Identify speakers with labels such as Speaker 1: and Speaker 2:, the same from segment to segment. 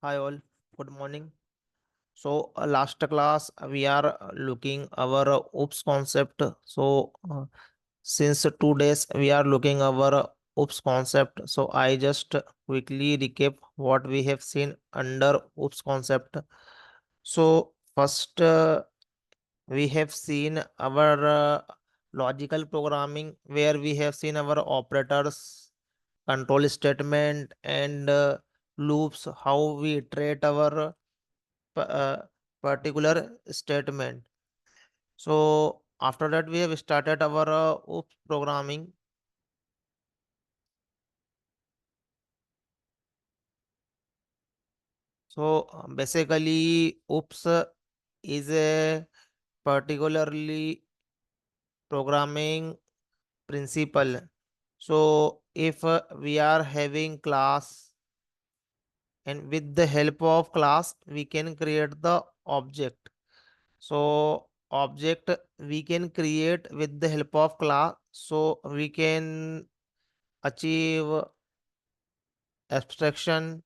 Speaker 1: Hi all, good morning. Last class we are looking our OOPS concept. Since 2 days we are looking our OOPS concept. So I just quickly recap what we have seen under OOPS concept. So first we have seen our logical programming where we have seen our operators, control statement and loops, how we iterate our particular statement. So after that, we have started our OOPS programming. Basically, OOPS is a particularly programming principle. So if we are having class and with the help of class, we can create the object. So object we can create with the help of class. So we can achieve abstraction,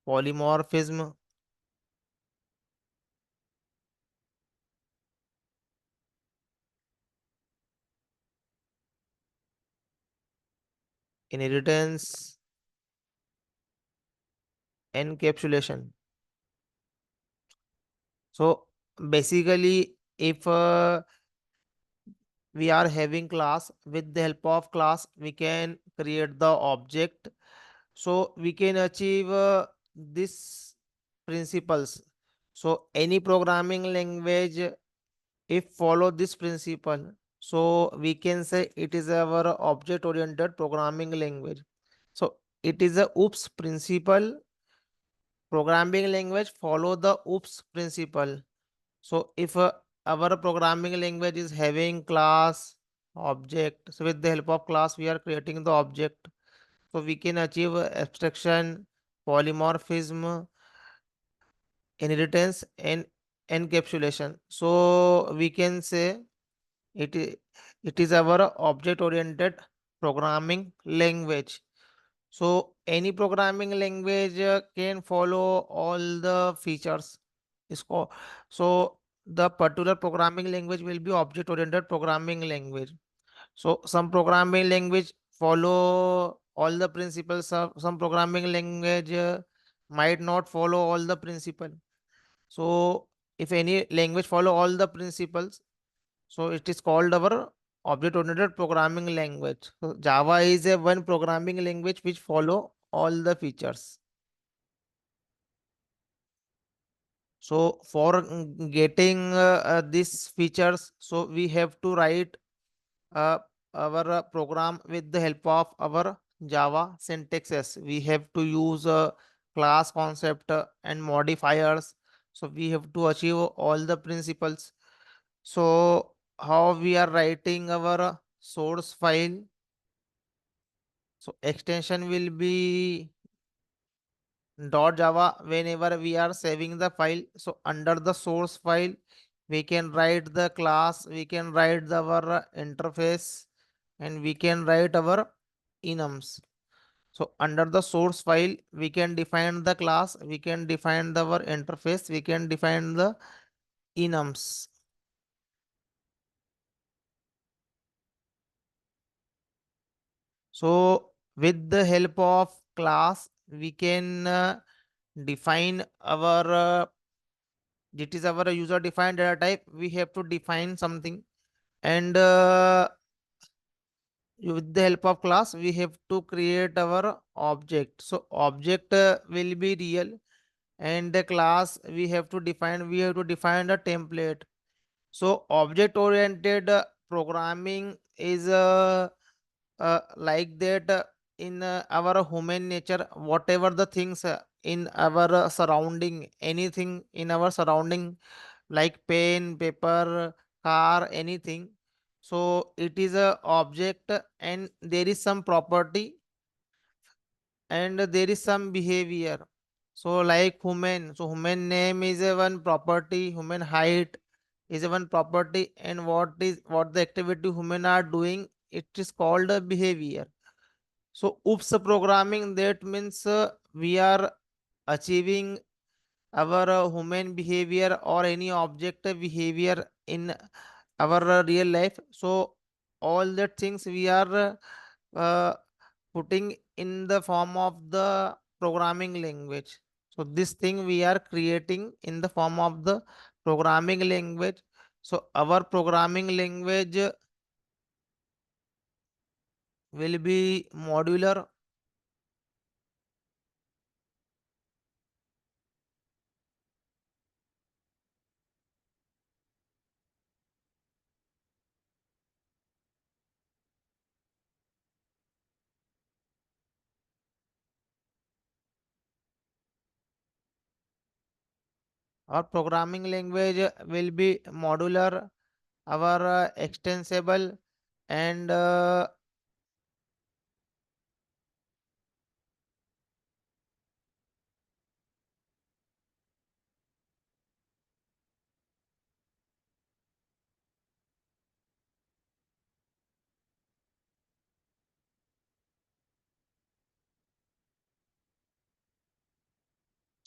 Speaker 1: polymorphism, inheritance, encapsulation. So basically, if we are having class, with the help of class, we can create the object. So we can achieve these principles. So any programming language, if follow this principle, so we can say it is our object oriented programming language. So it is a OOPS principle. Programming language follow the OOPS principle. So if our programming language is having class, object, so with the help of class we are creating the object. So we can achieve abstraction, polymorphism, inheritance and encapsulation. So we can say it is, it is our object oriented programming language. So any programming language can follow all the features. So the particular programming language will be object oriented programming language. So some programming language follow all the principles of some programming language might not follow all the principle. So if any language follow all the principles, so it is called our object-oriented programming language. So Java is a one programming language which follow all the features. So for getting these features, so we have to write uh, our program with the help of our Java syntaxes. We have to use a class concept and modifiers. So we have to achieve all the principles. So how we are writing our source file? So extension will be .java whenever we are saving the file. So under the source file, we can write the class, we can write our interface, and we can write our enums. So under the source file, we can define the class, we can define our interface, we can define the enums. So with the help of class, we can define our it is our user defined data type. We have to define something, and with the help of class, we have to create our object. So object will be real, and the class we have to define. We have to define the template. So object oriented programming is like that in our human nature, whatever the things in our surrounding, anything in our surrounding like pen, paper, car, anything. So it is a object and there is some property and there is some behavior. So like human, so human name is a one property, human height is a one property, and what the activity human are doing, it is called a behavior. So oops programming, that means we are achieving our human behavior or any object behavior in our real life. So all the things we are putting in the form of the programming language. So this thing we are creating in the form of the programming language. So our programming language will be modular. Our programming language will be modular, our extensible, and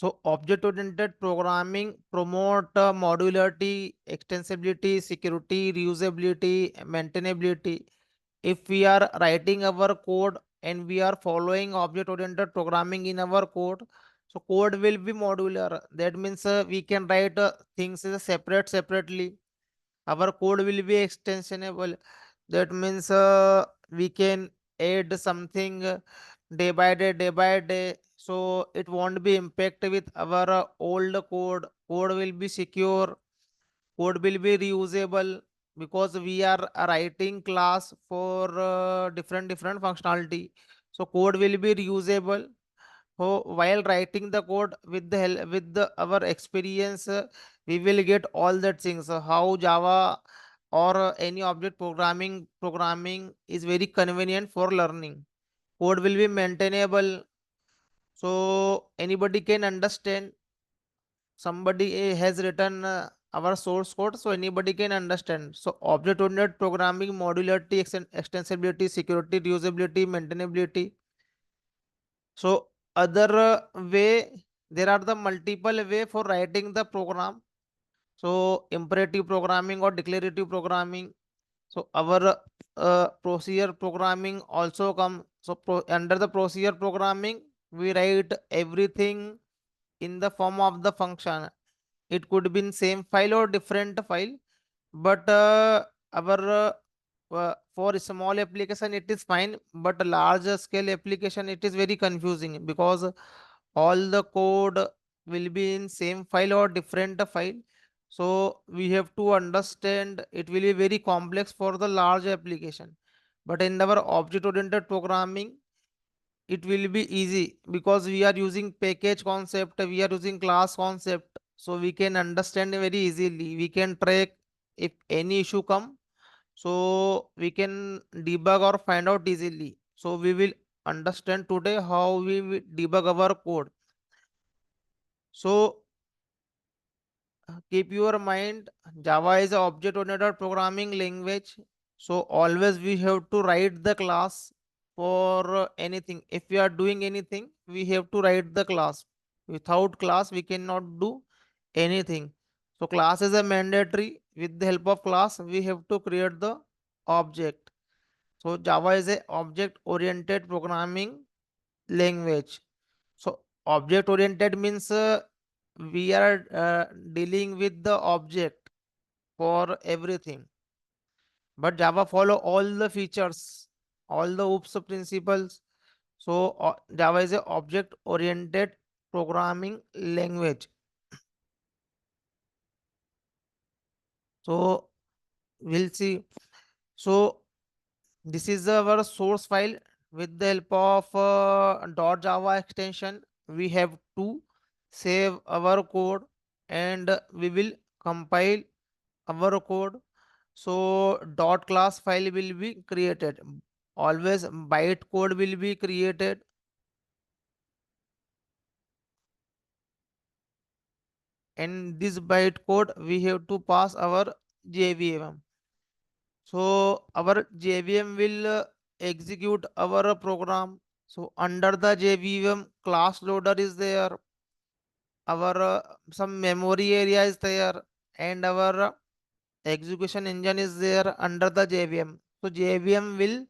Speaker 1: so object-oriented programming promote modularity, extensibility, security, reusability, maintainability. If we are writing our code and we are following object-oriented programming in our code, so code will be modular. That means we can write things as a separately. Our code will be extensionable. That means we can add something day by day, so it won't be impact with our old code. Code will be secure, code will be reusable, because we are writing class for different functionality. So code will be reusable. So while writing the code with the help with our experience, we will get all that things. How Java or any object programming is very convenient for learning. Code will be maintainable, so anybody can understand. Somebody has written our source code, so anybody can understand. So object oriented programming, modularity, extensibility, security, reusability, maintainability. So other way, there are the multiple way for writing the program. So imperative programming or declarative programming. So our procedure programming also come. So under the procedure programming, we write everything in the form of the function. It could be in same file or different file, but our for small application it is fine, but larger scale application it is very confusing, because all the code will be in same file or different file. So we have to understand, it will be very complex for the large application. But in our object oriented programming, it will be easy, because we are using package concept, we are using class concept, so we can understand very easily. We can track if any issue come, so we can debug or find out easily. So we will understand today how we will debug our code. So keep your mind, Java is a object oriented programming language. So always we have to write the class for anything. If we are doing anything, we have to write the class. Without class, we cannot do anything. So class is a mandatory. With the help of class, we have to create the object. So Java is a object oriented programming language. So object oriented means we are dealing with the object for everything. But Java follow all the features, all the OOPS principles. So Java is a object oriented programming language. So we'll see. So this is our source file. With the help of .java extension, we have to save our code, and we will compile our code. So dot class file will be created. Always byte code will be created. And this byte code we have to pass our JVM. So our JVM will execute our program. So under the JVM, class loader is there, our some memory area is there, and our execution engine is there under the JVM. So JVM will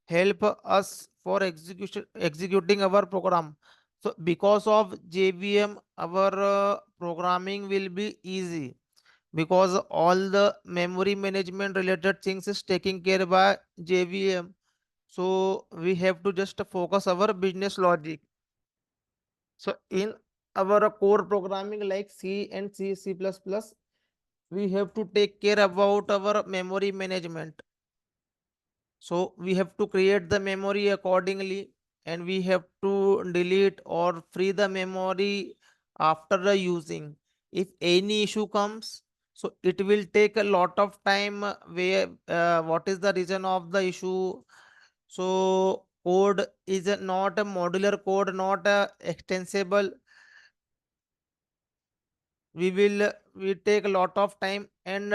Speaker 1: help us for executing our program. So because of JVM, our programming will be easy, because all the memory management related things is taken care by JVM. So we have to just focus our business logic. So in our core programming like C and C++, we have to take care about our memory management. So we have to create the memory accordingly, and we have to delete or free the memory after the using. If any issue comes, so it will take a lot of time. Where what is the reason of the issue? So code is not a modular code, not a extensible. We take a lot of time, and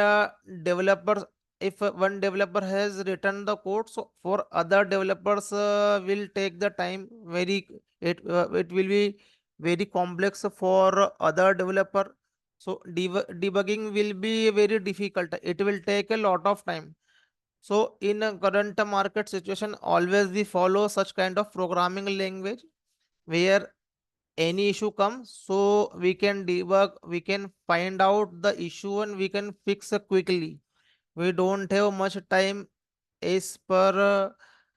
Speaker 1: developers, if one developer has written the code, so for other developers will take the time very, it will be very complex for other developer. So debugging will be very difficult, it will take a lot of time. So in a current market situation, always we follow such kind of programming language where any issue comes, so we can debug, we can find out the issue, and we can fix it quickly. We don't have much time as per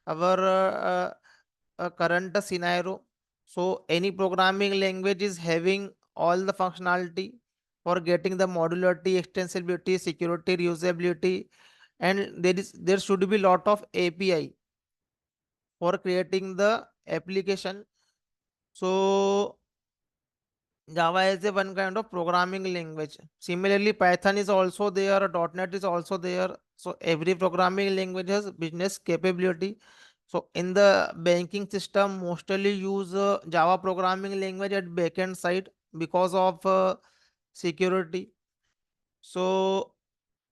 Speaker 1: our current scenario. So any programming language is having all the functionality for getting the modularity, extensibility, security, reusability, and there should be lot of API for creating the application. So Java is a one kind of programming language. Similarly, Python is also there, .NET is also there. So every programming language has business capability. So in the banking system, mostly use Java programming language at backend side because of security. So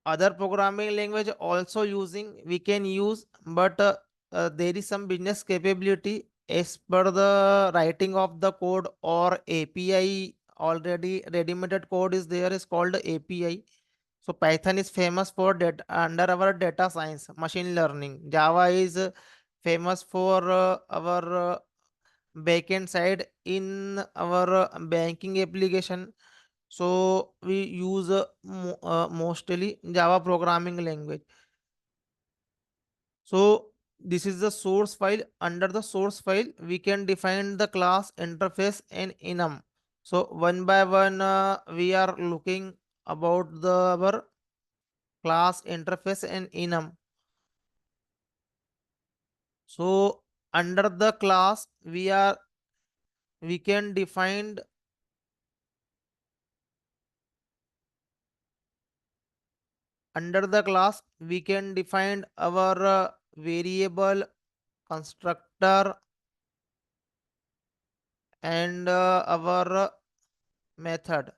Speaker 1: other programming language also using, we can use, but there is some business capability as per the writing of the code or API. Already ready-made code is there, is called API. So Python is famous for data under our data science, machine learning. Java is famous for our backend side in our banking application. So we use mostly Java programming language. So this is the source file. Under the source file, we can define the class, interface, and enum. So one by one, we are looking about the our class, interface, and enum. So under the class, we can define, under the class we can define our variable, constructor, and our method.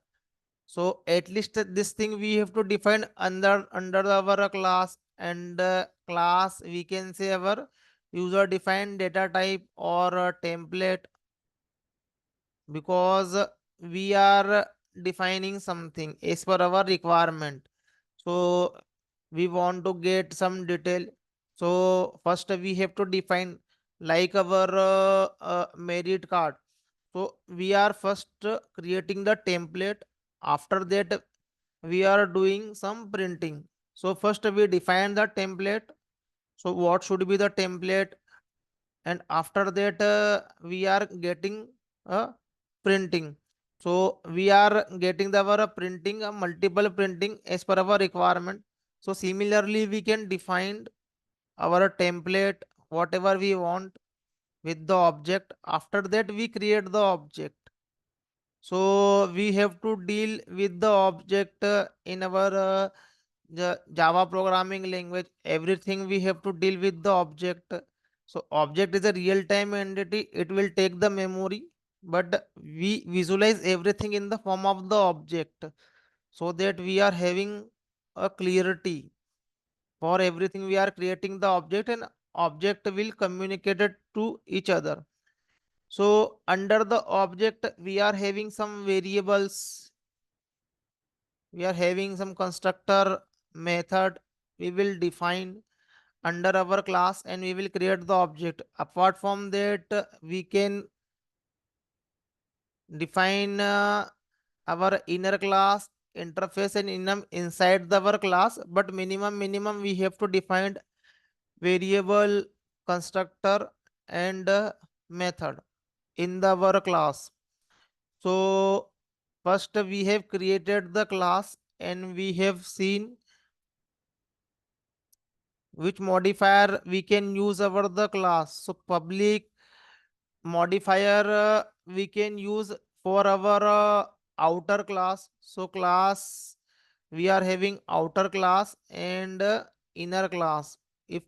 Speaker 1: So at least this thing we have to define under our class. And class, we can say our user defined data type or template, because we are defining something as per our requirement. So we want to get some detail. So first we have to define, like our merit card. So we are first creating the template. After that, we are doing some printing. So first we define the template. So what should be the template? And after that, we are getting printing. So we are getting the our printing, multiple printing as per our requirement. So similarly, we can define our template, whatever we want, with the object. After that, we create the object. So we have to deal with the object in our Java programming language. Everything we have to deal with the object. So object is a real-time entity. It will take the memory, but we visualize everything in the form of the object, so that we are having a clarity for everything. We are creating the object, and object will communicate it to each other. So under the object, we are having some variables, we are having some constructor method we will define under our class, and we will create the object. Apart from that, we can define our inner class interface and inside the our class, but minimum we have to define variable, constructor, and method in the our class. So first we have created the class, and we have seen which modifier we can use over the class. So public modifier we can use for our outer class. So class, we are having outer class and inner class. If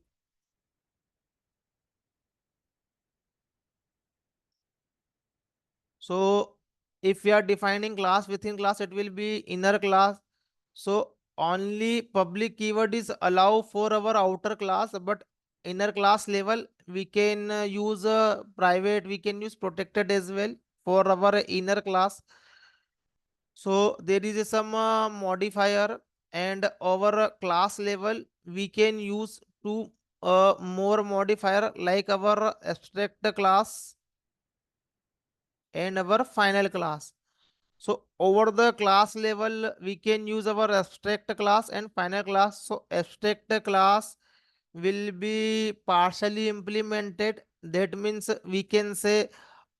Speaker 1: so, if we are defining class within class, it will be inner class. So only public keyword is allow for our outer class, but inner class level we can use private, we can use protected as well for our inner class. So there is some modifier, and our class level we can use to more modifier like our abstract class and our final class. So over the class level, we can use our abstract class and final class. So abstract class will be partially implemented. That means we can say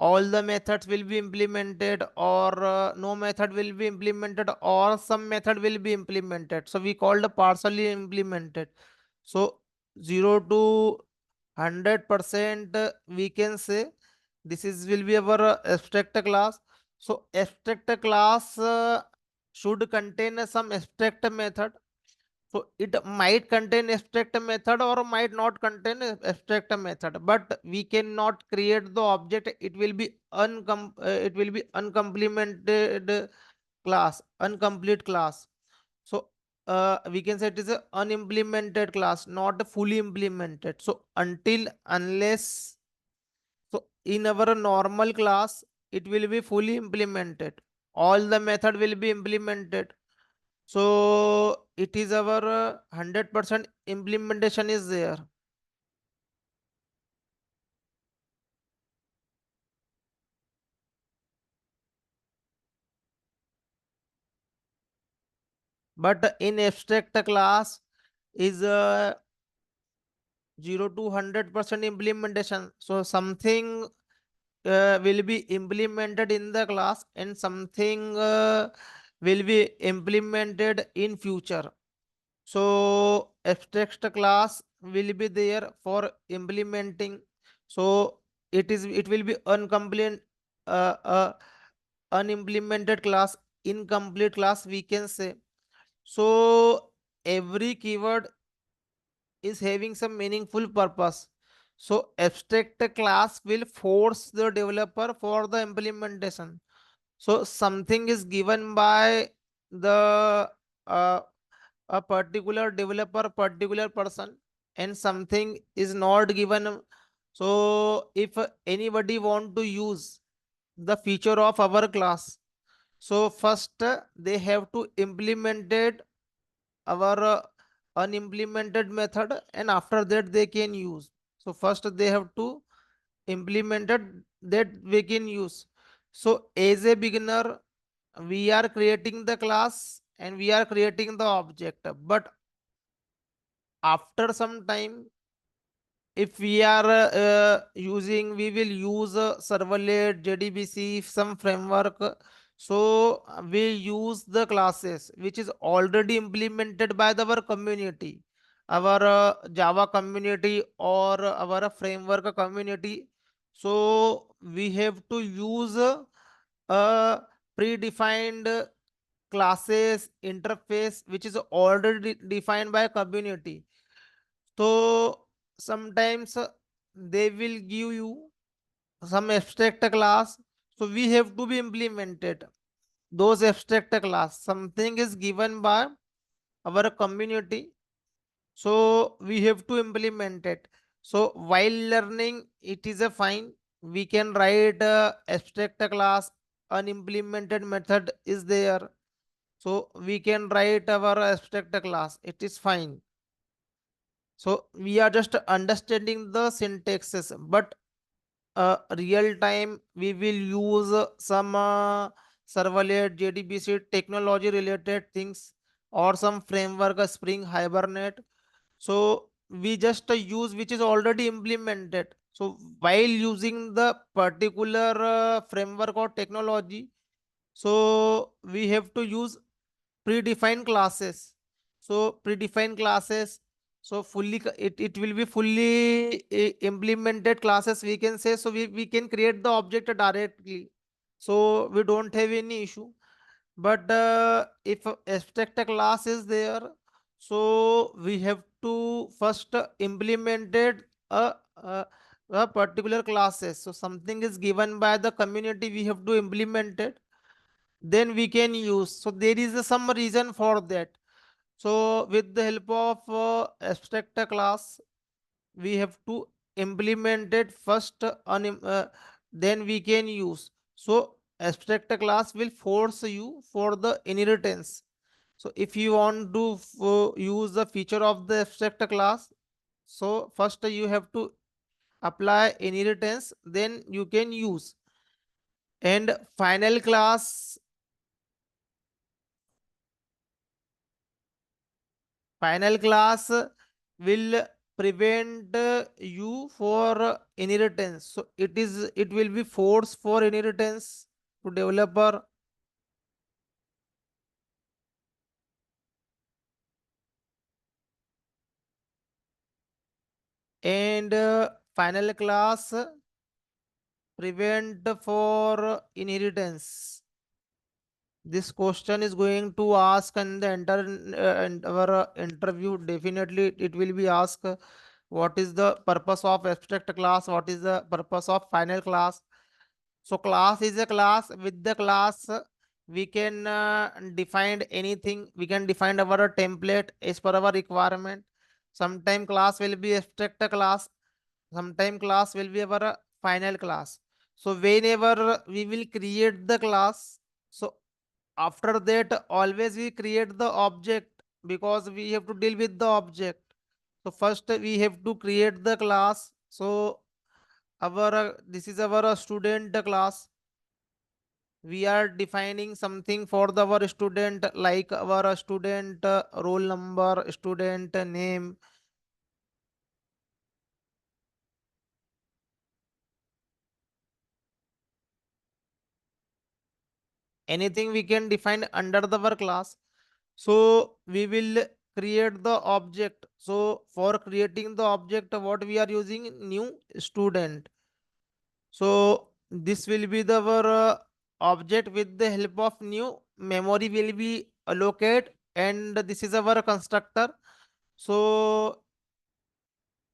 Speaker 1: all the methods will be implemented, or no method will be implemented, or some method will be implemented. So we call the partially implemented. So 0 to 100% we can say this is will be our abstract class. So abstract class should contain some abstract method. So it might contain abstract method or might not contain abstract method, but we cannot create the object. It will be it will be uncomplemented class, incomplete class. So we can say it is a unimplemented class, not fully implemented. So until unless, so in our normal class, it will be fully implemented. All the method will be implemented. So it is our 100% implementation is there. But in abstract class is 0 to 100% implementation. So something will be implemented in the class, and something will be implemented in future. So abstract class will be there for implementing. So it will be unimplemented class, incomplete class we can say. So every keyword is having some meaningful purpose. So abstract class will force the developer for the implementation. So something is given by the a particular developer, particular person, and something is not given. So if anybody want to use the feature of our class, so first they have to implement it our unimplemented method, and after that they can use. So first they have to implement it, that we can use. So as a beginner, we are creating the class and we are creating the object, but after some time, if we are using, we will use servlet, JDBC, some framework. So we use the classes which is already implemented by our community, our Java community or our framework community. So we have to use predefined classes interface which is already defined by community. So sometimes they will give you some abstract class. So we have to be implemented those abstract class. Something is given by our community. So we have to implement it. So while learning, it is a fine. We can write a abstract class, unimplemented method is there. So we can write our abstract class. It is fine. So we are just understanding the syntaxes, but real time we will use some serverlet, JDBC technology related things, or some framework, Spring Hibernate. So we just use which is already implemented. So while using the particular framework or technology, so we have to use predefined classes. So predefined classes, so it will be fully implemented classes, we can say. So we can create the object directly, so we don't have any issue. But if a abstract class is there, so we have to first implement it a particular classes. So something is given by the community, we have to implement it, then we can use. So there is some reason for that. So with the help of abstract class, we have to implement it first, then we can use. So abstract class will force you for the inheritance. So if you want to use the feature of the abstract class, so first you have to apply inheritance, then you can use. And final class will prevent you for inheritance. So it will be force for inheritance to developer. And final class prevent for inheritance. This question is going to ask in the in our interview. Definitely it will be asked, what is the purpose of abstract class, what is the purpose of final class. So class is a class. With the class, we can define anything. We can define our template as per our requirement. Sometime class will be abstract class. Sometime class will be our final class. So whenever we will create the class, so after that always we create the object, because we have to deal with the object. So first we have to create the class. So our this is our student class. We are defining something for our student, like our student roll number, student name, anything we can define under the our class. So we will create the object. So for creating the object, what we are using, new student. So this will be the our object. With the help of new, memory will be allocated, and this is our constructor. So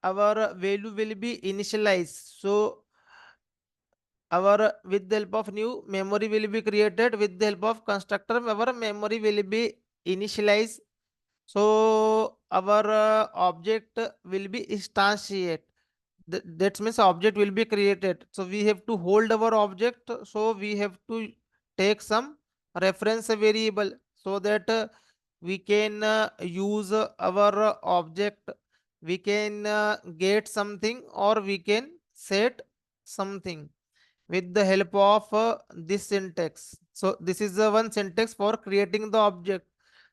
Speaker 1: our value will be initialized. So our with the help of new, memory will be created. With the help of constructor, our memory will be initialized. So our object will be instantiate. That means object will be created. So we have to hold our object. So we have to take some reference variable, so that we can use our object. We can get something, or we can set something with the help of this syntax. So this is the one syntax for creating the object.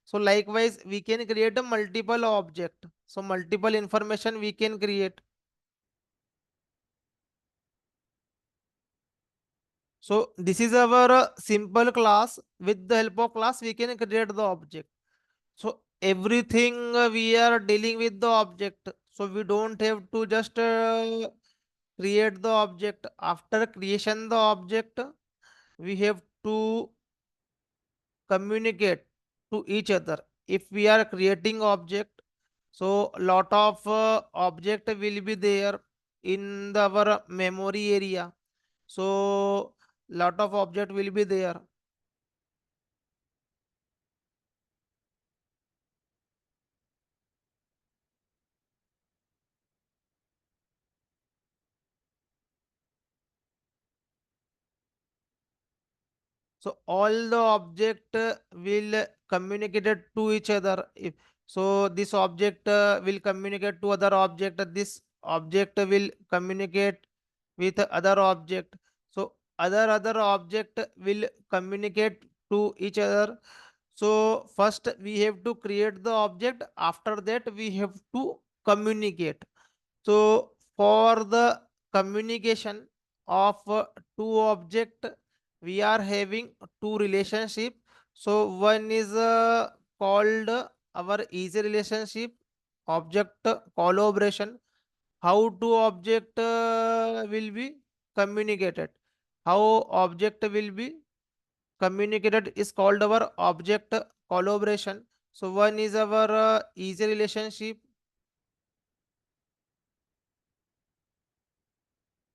Speaker 1: So likewise we can create a multiple object. So multiple information we can create. So this is our simple class. With the help of class, we can create the object. So everything we are dealing with the object. So we don't have to just create the object. After creation the object, we have to communicate to each other. If we are creating object, so lot of object will be there in our memory area. So lot of object will be there. So all the object will communicate it to each other. If so, this object will communicate to other object. This object will communicate with other object. So other object will communicate to each other. So first we have to create the object. After that we have to communicate. So for the communication of two object, we are having two relationship. So one is called our easy relationship, object collaboration. How two object will be communicated? How object will be communicated is called our object collaboration. So one is our easy relationship,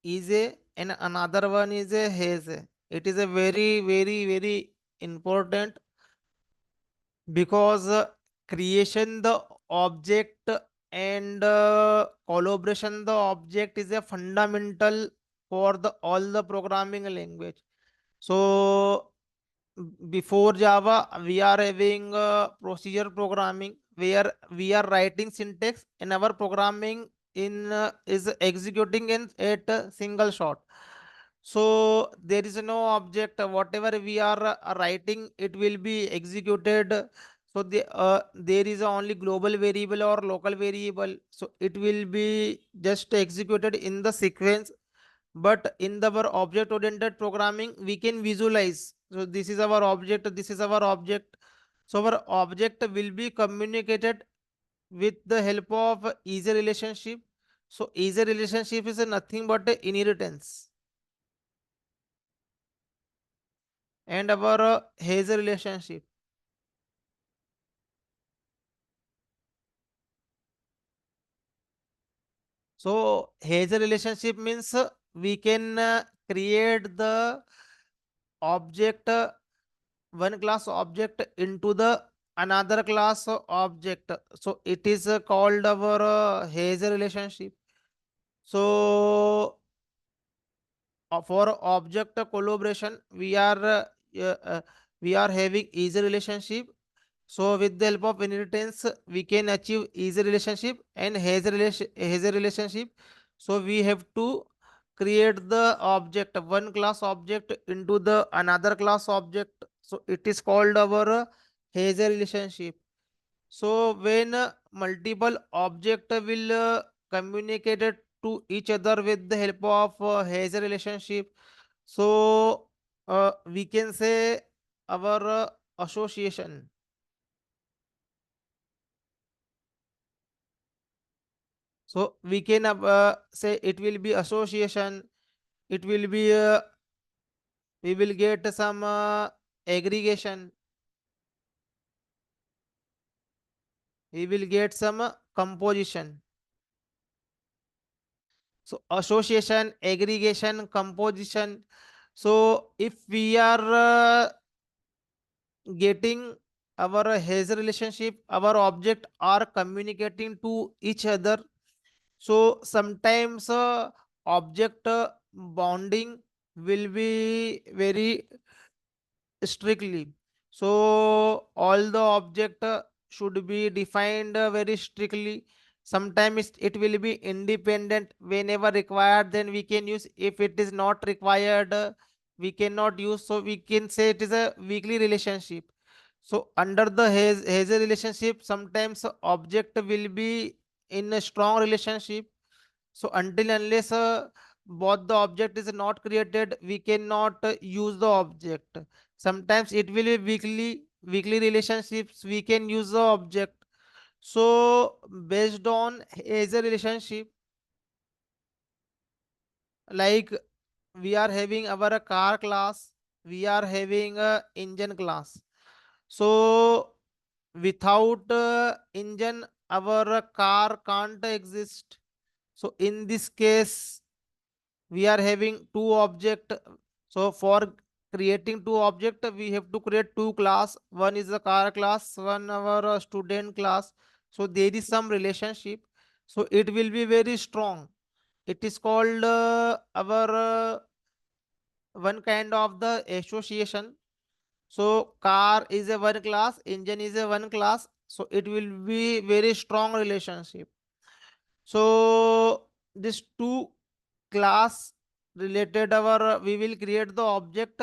Speaker 1: is a, and another one is a has a. It is a very important, because creation the object and collaboration the object is a fundamental for the all the programming language. So before Java, we are having procedure programming where we are writing syntax and our programming in is executing in at a single shot. So there is no object. Whatever we are writing, it will be executed. So there is only global variable or local variable. So it will be just executed in the sequence. But in our object oriented programming, we can visualize. So this is our object, this is our object. So our object will be communicated with the help of easy relationship. So easy relationship is nothing but a inheritance, and our has a relationship. So has a relationship means we can create the object, one class object into the another class object. So it is called our has a relationship. So for object collaboration, uh, uh, we are having easy relationship. So with the help of inheritance, we can achieve easy relationship and has a relationship. So we have to create the object, one class object into the another class object. So it is called our has a relationship. So when multiple object will communicate it to each other with the help of has a relationship, so we can say our association. So we can say it will be association. It will be we will get some aggregation. We will get some composition. So association, aggregation, composition. So if we are getting our has relationship, our object are communicating to each other. So sometimes object bonding will be very strictly. So all the object should be defined very strictly. Sometimes it will be independent whenever required, then we can use. If it is not required, we cannot use. So we can say it is a weakly relationship. So under the has a relationship, sometimes object will be in a strong relationship. So until unless both the object is not created, we cannot use the object. Sometimes it will be weakly relationships, we can use the object. So based on as a relationship, like we are having our car class, we are having a engine class. So without engine, our car can't exist. So in this case, we are having two object. So for creating two object, we have to create two class. One is the car class, one our student class. So there is some relationship. So it will be very strong. It is called our one kind of the association. So car is a one class, engine is a one class. So it will be very strong relationship. So this two class related our we will create the object.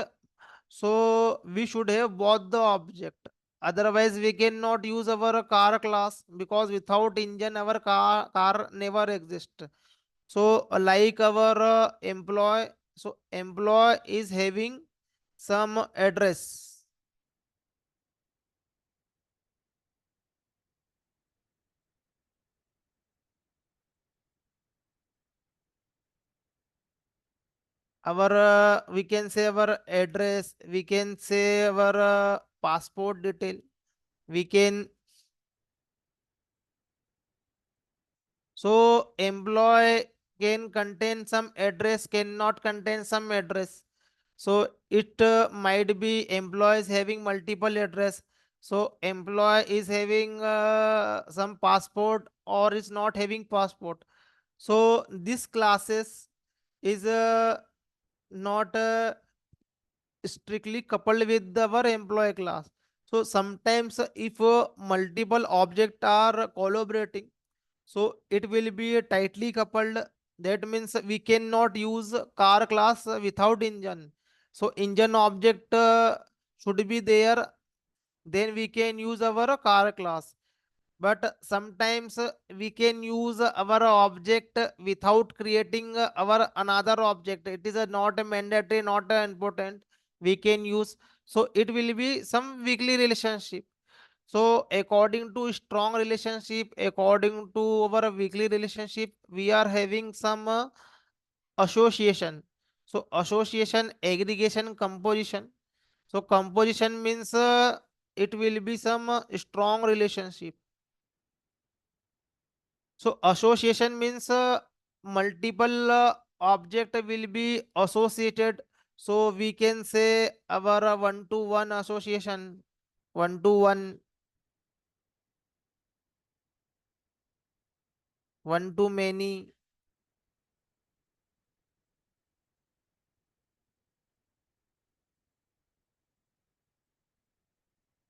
Speaker 1: So we should have both the object. Otherwise we cannot use our car class, because without engine our car never exist. So like our employee, so employee is having some address. Our we can say our address, we can say our passport detail, we can. So employee can contain some address, cannot contain some address. So it might be employees having multiple address. So employee is having some passport or is not having passport. So this classes is not strictly coupled with our employee class. So sometimes if multiple objects are collaborating, so it will be tightly coupled. That means we cannot use car class without engine. So engine object should be there, then we can use our car class. But sometimes we can use our object without creating our another object. It is not a mandatory, not important. We can use. So it will be some weakly relationship. So according to strong relationship, according to our weekly relationship, we are having some association. So association, aggregation, composition. So composition means it will be some strong relationship. So association means multiple object will be associated. So we can say our one to one association, one to one, one to many,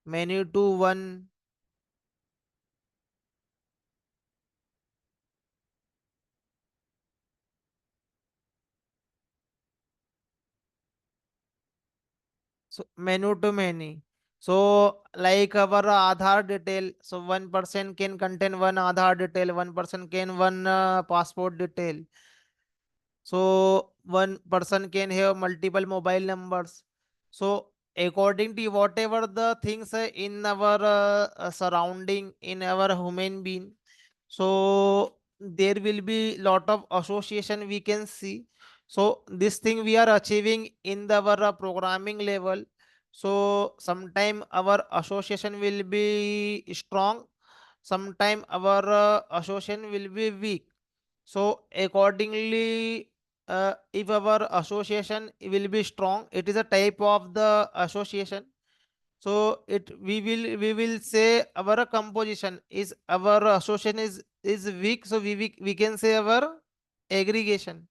Speaker 1: many to one. So menu to many. So like our Aadhaar detail. So one person can contain one Aadhaar detail. One person can one passport detail. So one person can have multiple mobile numbers. So according to whatever the things in our surrounding, in our human being, so there will be lot of association we can see. So this thing we are achieving in our programming level. So sometime our association will be strong, sometime our association will be weak. So accordingly, if our association will be strong, it is a type of the association. So it we will say our composition is our association is weak. So we can say our aggregation.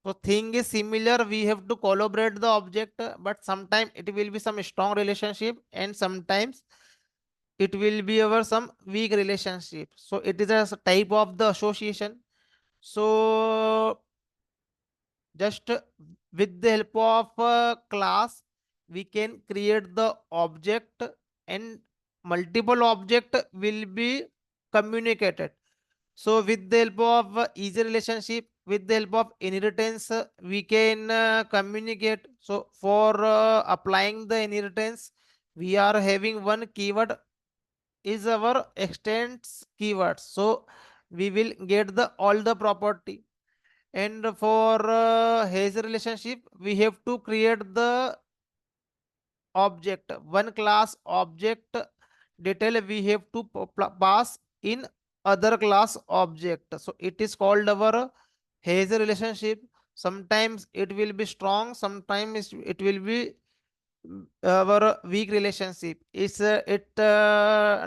Speaker 1: So thing is similar. We have to collaborate the object, but sometimes it will be some strong relationship, and sometimes it will be our some weak relationship. So it is a type of the association. So just with the help of a class, we can create the object, and multiple object will be communicated. So with the help of easy relationship, with the help of inheritance, we can communicate. So for applying the inheritance, we are having one keyword is our extends keyword. So we will get the all the property. And for his relationship, we have to create the object, one class object detail we have to pass in other class object. So it is called our his relationship. Sometimes it will be strong, sometimes it will be our weak relationship. It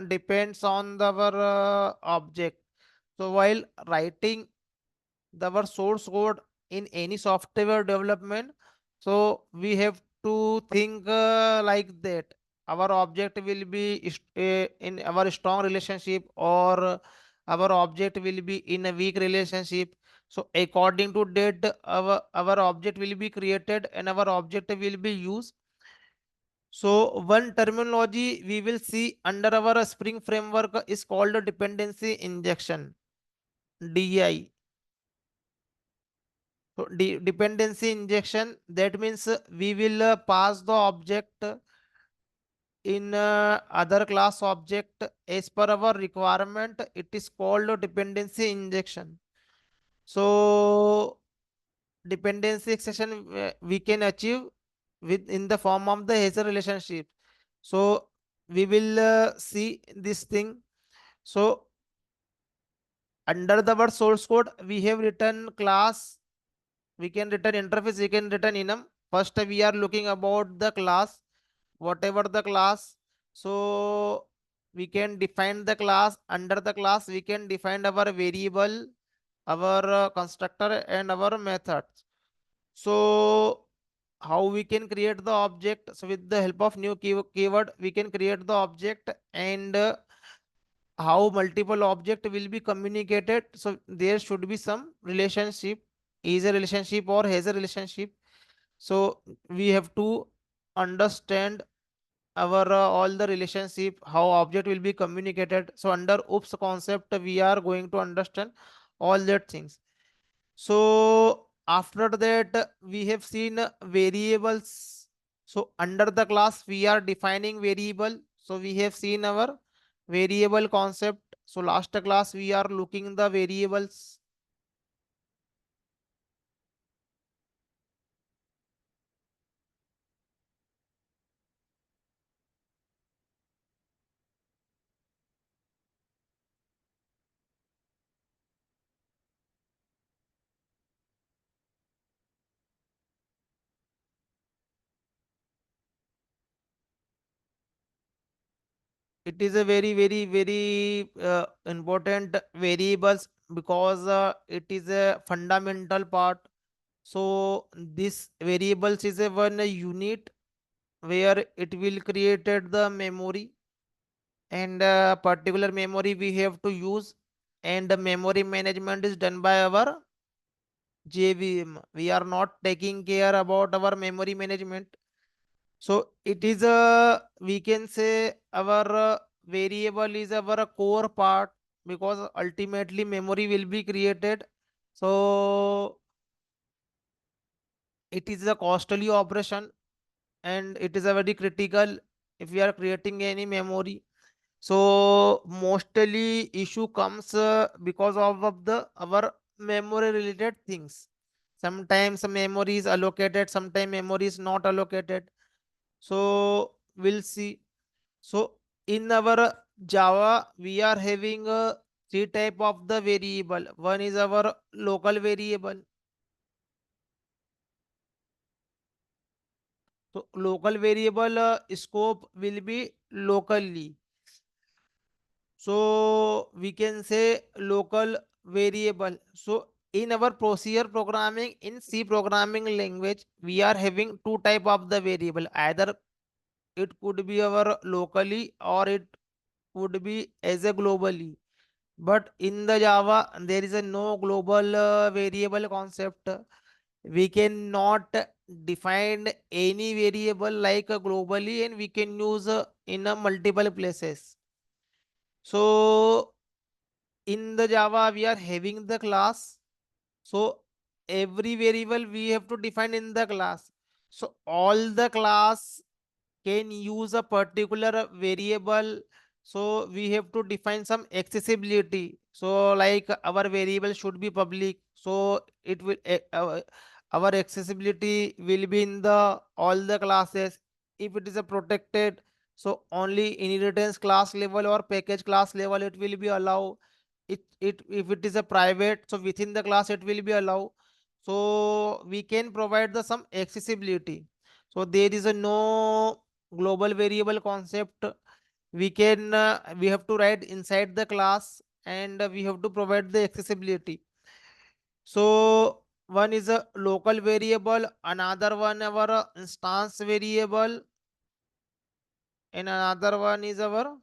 Speaker 1: depends on our object. So while writing our source code in any software development, so we have to think like that. Our object will be in our strong relationship, or our object will be in a weak relationship. So according to that, our object will be created and our object will be used. So one terminology we will see under our Spring framework is called dependency injection, DI. So dependency injection, that means we will pass the object in other class object as per our requirement. It is called dependency injection. So dependency extension we can achieve with in the form of the Hazer relationship. So we will see this thing. So under the word source code, we have written class, we can return interface, we can return enum. First we are looking about the class, whatever the class. So we can define the class. Under the class we can define our variable, our constructor and our methods. So how we can create the object? So with the help of new keyword we can create the object, and how multiple object will be communicated. So there should be some relationship, is a relationship or has a relationship. So we have to understand our all the relationship, how object will be communicated. So under oops concept we are going to understand all that things. So after that we have seen variables. So under the class we are defining variable. So we have seen our variable concept. So last class we are looking the variables. It is a very important variables, because it is a fundamental part. So this variables is a one unit where it will created the memory, and particular memory we have to use, and the memory management is done by our JVM. We are not taking care about our memory management. So it is a, we can say our variable is our core part, because ultimately memory will be created. So it is a costly operation, and it is a very critical if we are creating any memory. So mostly issue comes because of the our memory related things. Sometimes memory is allocated, sometimes memory is not allocated. So we'll see. So in our Java, we are having three type of the variable. One is our local variable. So local variable scope will be locally. So we can say local variable. So in our procedure programming in C programming language, we are having two type of the variable. Either it could be our locally, or it would be as a globally. But in the Java, there is a no global variable concept. We cannot define any variable like globally, and we can use in a multiple places. So in the Java, we are having the class. So every variable we have to define in the class. So all the class can use a particular variable. So we have to define some accessibility. So like our variable should be public. So it will our accessibility will be in the all the classes. If it is a protected, so only inheritance class level or package class level it will be allowed. It if it is a private, so within the class it will be allowed. So we can provide the some accessibility. So there is a no global variable concept. We can we have to write inside the class, and we have to provide the accessibility. So one is a local variable, another one our instance variable, and another one is our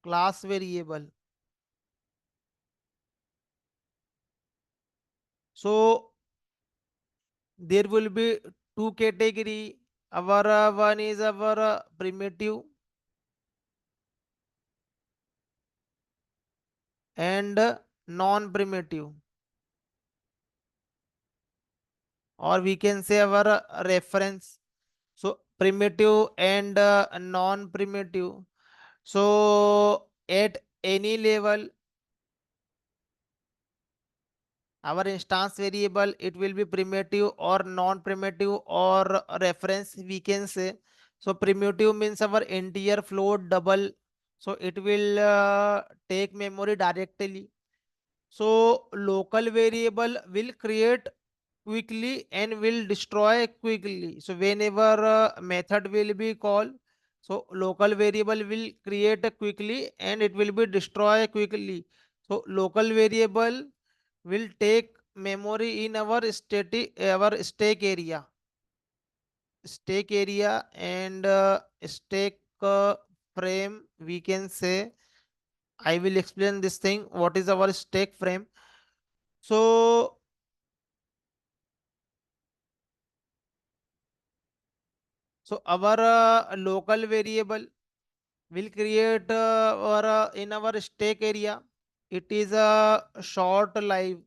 Speaker 1: class variable. So there will be two category. Our one is our primitive and non-primitive, or we can say our reference. So primitive and non-primitive. So at any level, our instance variable, it will be primitive or non-primitive or a reference, we can say. So primitive means our integer float double, so it will take memory directly. So local variable will create quickly and will destroy quickly. So whenever method will be called, so local variable will create quickly and it will be destroy quickly. So local variable will take memory in our stack area, and stack frame, we can say. I will explain this thing, what is our stack frame. So our local variable will create or in our stack area, it is a short life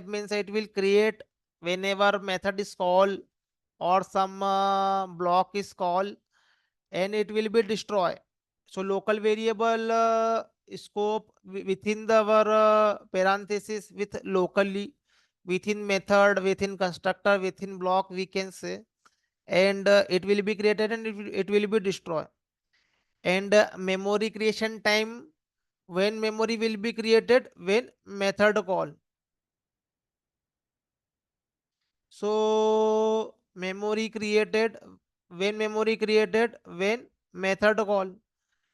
Speaker 1: means it will create whenever method is called or some block is called, and it will be destroyed. So local variable scope within our parenthesis with locally, within method, within constructor, within block, we can say. And it will be created and it will be destroyed. And memory creation time, when memory will be created, when method call. So memory created when method call.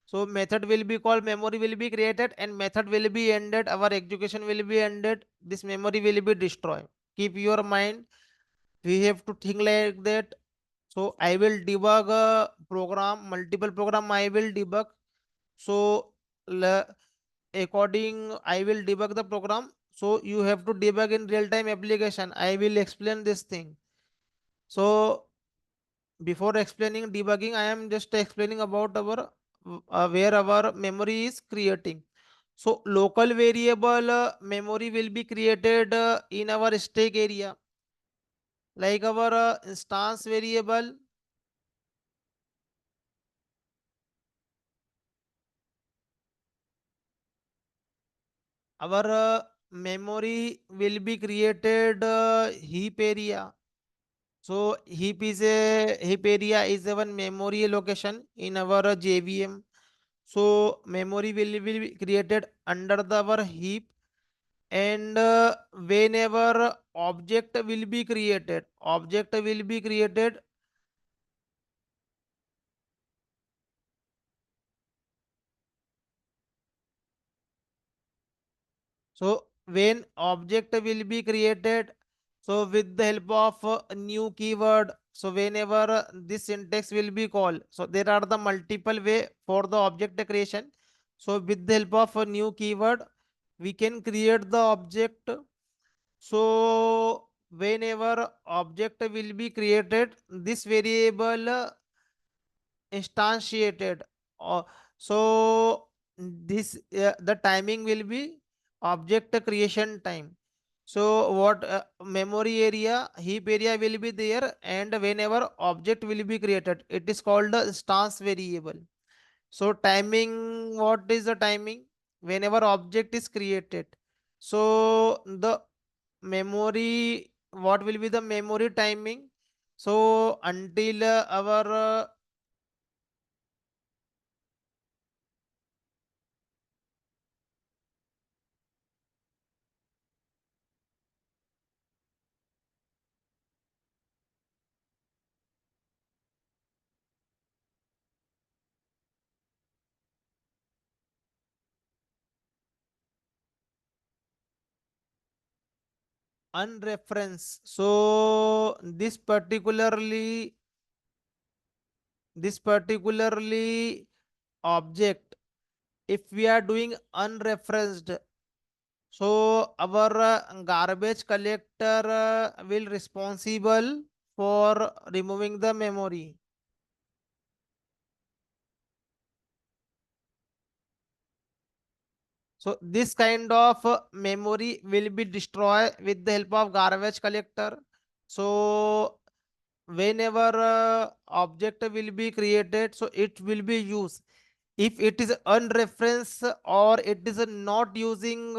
Speaker 1: So method will be called, memory will be created, and method will be ended, our execution will be ended, this memory will be destroyed. Keep your mind, we have to think like that. So I will debug a program, multiple program I will debug. So according I will debug the program, so you have to debug in real time application, I will explain this thing. So before explaining debugging, I am just explaining about our where our memory is creating. So local variable memory will be created in our stack area, like our instance variable. Our memory will be created heap area. So heap area is one memory location in our JVM. So memory will be created under our heap. And whenever object will be created. So when object will be created, so with the help of a new keyword, so whenever this syntax will be called, so there are the multiple way for the object creation. So with the help of a new keyword, we can create the object. So whenever object will be created, this variable instantiated. Uh, so this the timing will be object creation time. So what memory area, heap area will be there, and whenever object will be created, it is called the instance variable. So timing, what is the timing? Whenever object is created. So the memory, what will be the memory timing? So until our unreference. So this particularly object, if we are doing unreferenced, so our garbage collector will responsible for removing the memory. So this kind of memory will be destroyed with the help of garbage collector. So whenever object will be created, so it will be used. If it is unreferenced or it is not using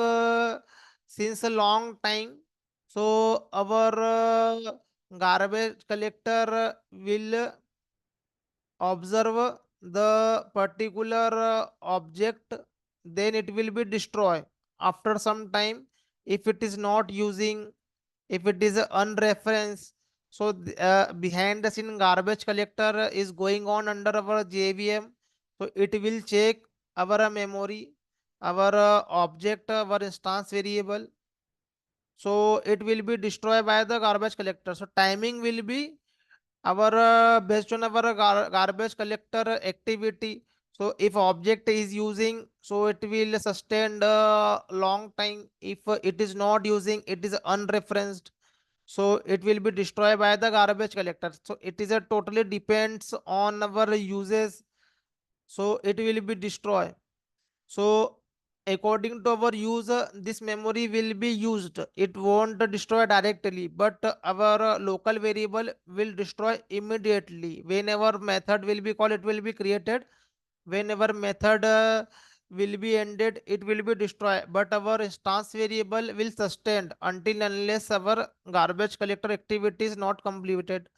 Speaker 1: since a long time, so our garbage collector will observe the particular object, then it will be destroyed after some time. If it is not using, if it is unreferenced, so behind the scene garbage collector is going on under our JVM, so it will check our memory, our object, our instance variable, so it will be destroyed by the garbage collector. So timing will be our based on our garbage collector activity. So if object is using, so it will sustain the long time. If it is not using, it is unreferenced, so it will be destroyed by the garbage collector. So it is a totally depends on our uses, so it will be destroyed. So according to our user, this memory will be used. It won't destroy directly, but our local variable will destroy immediately. Whenever method will be called, it will be created. Whenever method will be ended, it will be destroyed. But our instance variable will sustain until unless our garbage collector activity is not completed.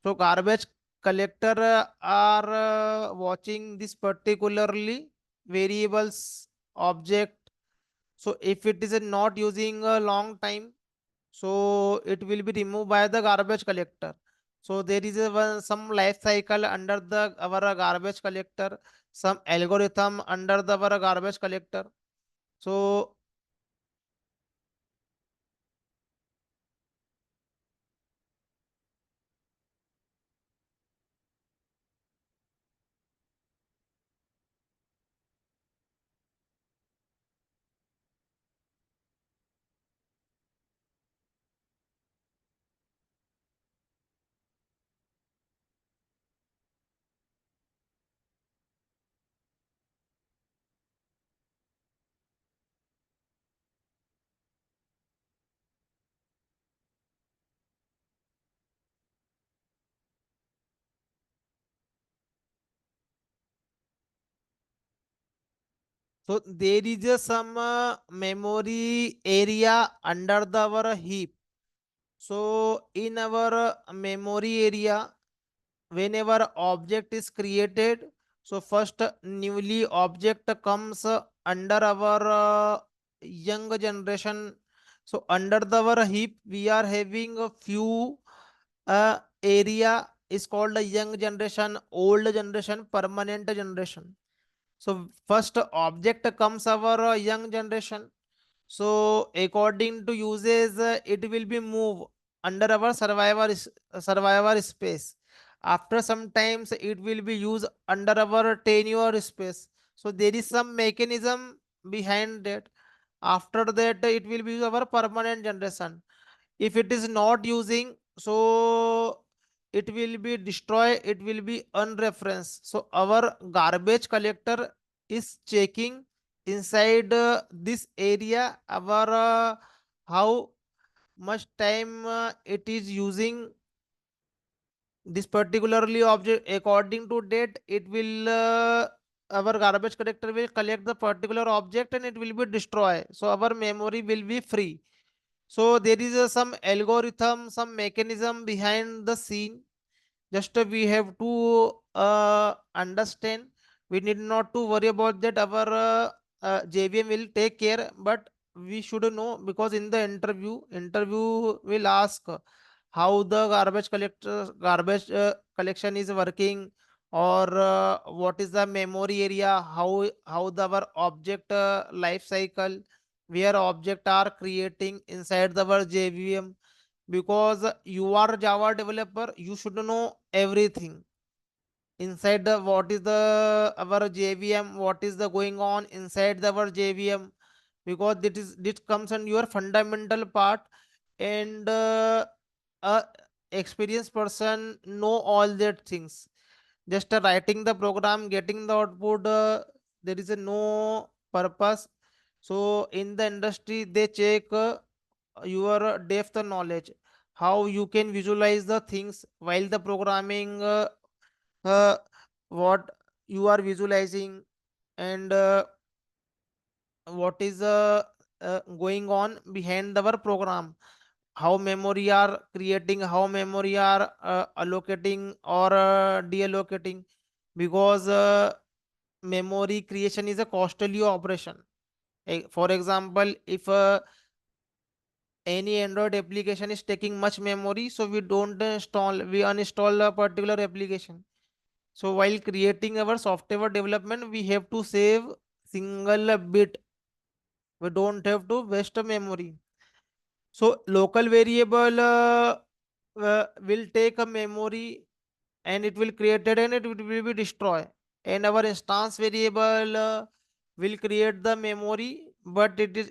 Speaker 1: So garbage collector are watching this particularly variables object. So if it is not using a long time, so it will be removed by the garbage collector. So there is some life cycle under the our garbage collector, some algorithm under the our garbage collector. So so there is some memory area under the our heap. So in our memory area, whenever object is created, so first newly object comes under our young generation. So under the our heap, we are having a few area is called a young generation, old generation, permanent generation. So first object comes our young generation. So according to uses, it will be moved under our survivor space. After some times, it will be used under our tenure space. So there is some mechanism behind that. After that, it will be our permanent generation. If it is not using, so it will be destroyed, it will be unreferenced. So our garbage collector is checking inside this area our how much time it is using this particularly object. According to date, it will our garbage collector will collect the particular object and it will be destroyed, so our memory will be free. So there is some algorithm, some mechanism behind the scene. Just we have to understand. We need not to worry about that. Our JVM will take care, but we should know, because in the interview will ask how the garbage collection is working, or what is the memory area, how the our object life cycle. where object are creating inside our JVM, because you are Java developer, you should know everything inside the what is the our JVM, what is the going on inside our JVM, because this comes on your fundamental part. And a experienced person know all that things. Just writing the program, getting the output, there is a no purpose. So in the industry they check your depth of knowledge, how you can visualize the things while the programming, uh, what you are visualizing, and what is going on behind our program, how memory are creating, how memory are allocating or deallocating, because memory creation is a costly operation. For example, if any Android application is taking much memory, so we don't install, we uninstall a particular application. So while creating our software development, we have to save single bit. We don't have to waste memory. So local variable will take a memory, and it will create it and it will be destroyed. And our instance variable will create the memory, but it is